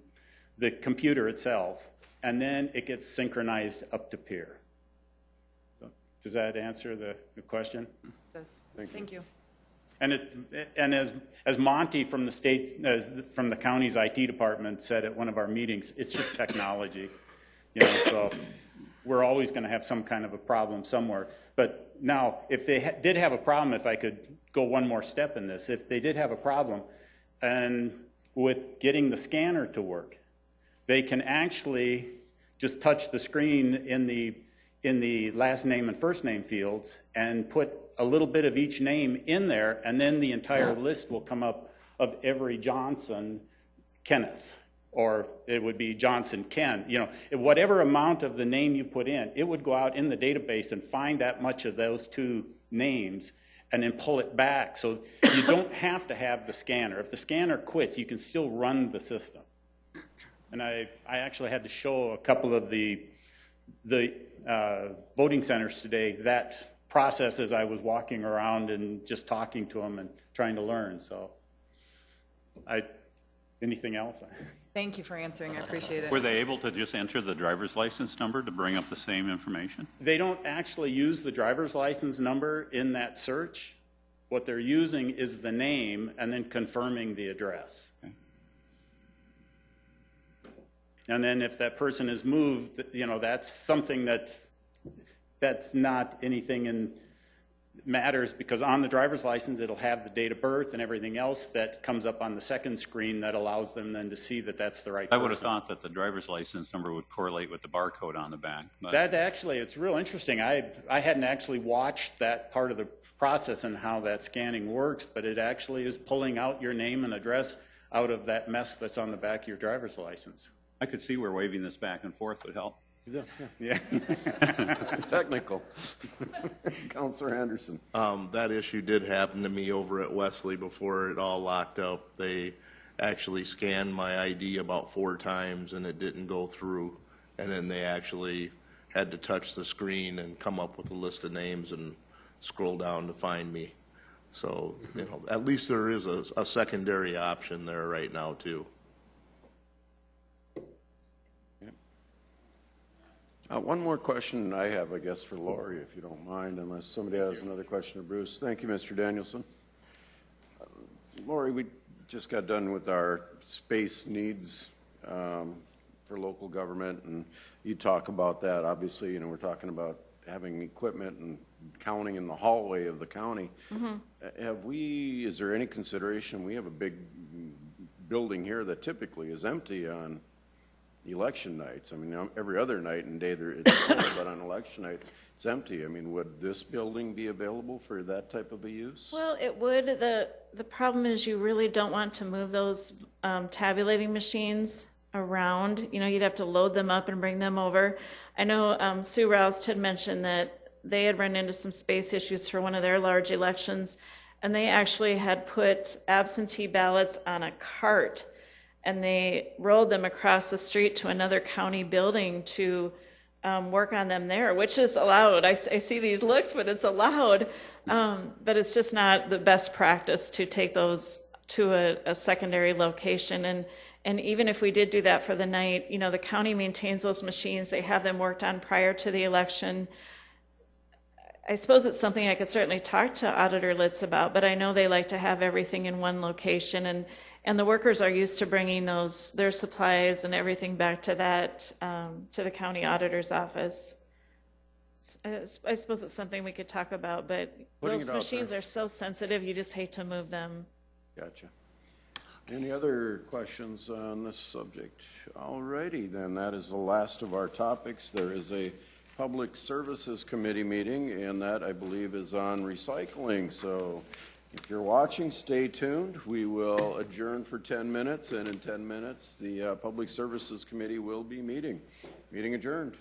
the computer itself, and then it gets synchronized up to Pierre. So does that answer the question? It does. Thank you. And as Monty from the state, from the county's IT department said at one of our meetings, it's just technology, So we're always going to have some kind of a problem somewhere. But now, if they did have a problem, if I could go one more step in this, if they did have a problem, and with getting the scanner to work, they can actually just touch the screen in the last name and first name fields and put a little bit of each name in there, and then the entire list will come up of every Johnson Kenneth, or it would be Johnson Ken. Whatever amount of the name you put in, it would go out in the database and find that much of those 2 names and then pull it back. So you don't have to have the scanner. If the scanner quits, you can still run the system. And I actually had to show a couple of the voting centers today that process as I was walking around and just talking to them and trying to learn. So anything else? Thank you for answering. I appreciate it. Were they able to just enter the driver's license number to bring up the same information? They don't actually use the driver's license number in that search. What they're using is the name and then confirming the address. Okay. And then if that person is moved, that's something that's not anything in matters, because on the driver's license it'll have the date of birth and everything else that comes up on the second screen that allows them then to see that that's the right person. I would have thought that the driver's license number would correlate with the barcode on the back. But that actually, it's real interesting. I hadn't actually watched that part of the process and how that scanning works, but it actually is pulling out your name and address out of that mess that's on the back of your driver's license. I could see where waving this back and forth would help. Yeah. Technical. Councilor Anderson. That issue did happen to me over at Wesley before it all locked up. They actually scanned my ID about 4 times and it didn't go through. And then they actually had to touch the screen and come up with a list of names and scroll down to find me. So, at least there is a secondary option there right now too. One more question I have, I guess, for Lori, if you don't mind, unless somebody has another question of Bruce. Thank you, Mr. Danielson. Lori, we just got done with our space needs for local government, and you talk about that. Obviously, we're talking about having equipment and counting in the hallway of the county. Mm-hmm. Is there any consideration? We have a big building here that typically is empty on election nights. I mean, every other night and day it's full, but on election night, it's empty. I mean, would this building be available for that type of a use? Well, it would. The problem is you really don't want to move those tabulating machines around. You know, you'd have to load them up and bring them over. I know Sue Roust had mentioned that they had run into some space issues for one of their large elections, and they actually had put absentee ballots on a cart, and they rolled them across the street to another county building to work on them there, which is allowed. I see these looks, but it's allowed. But it's just not the best practice to take those to a secondary location. And even if we did do that for the night, you know, the county maintains those machines. They have them worked on prior to the election. I suppose it's something I could certainly talk to Auditor Litz about, but I know they like to have everything in one location, and the workers are used to bringing their supplies and everything back to that, to the county auditor's office. I suppose it's something we could talk about, but those machines are so sensitive, you just hate to move them. Gotcha. Any other questions on this subject? All righty, then that is the last of our topics. There is a Public Services Committee meeting, and that, I believe, is on recycling. So if you're watching, stay tuned. We will adjourn for 10 minutes, and in 10 minutes, the Public Services Committee will be meeting. Meeting adjourned.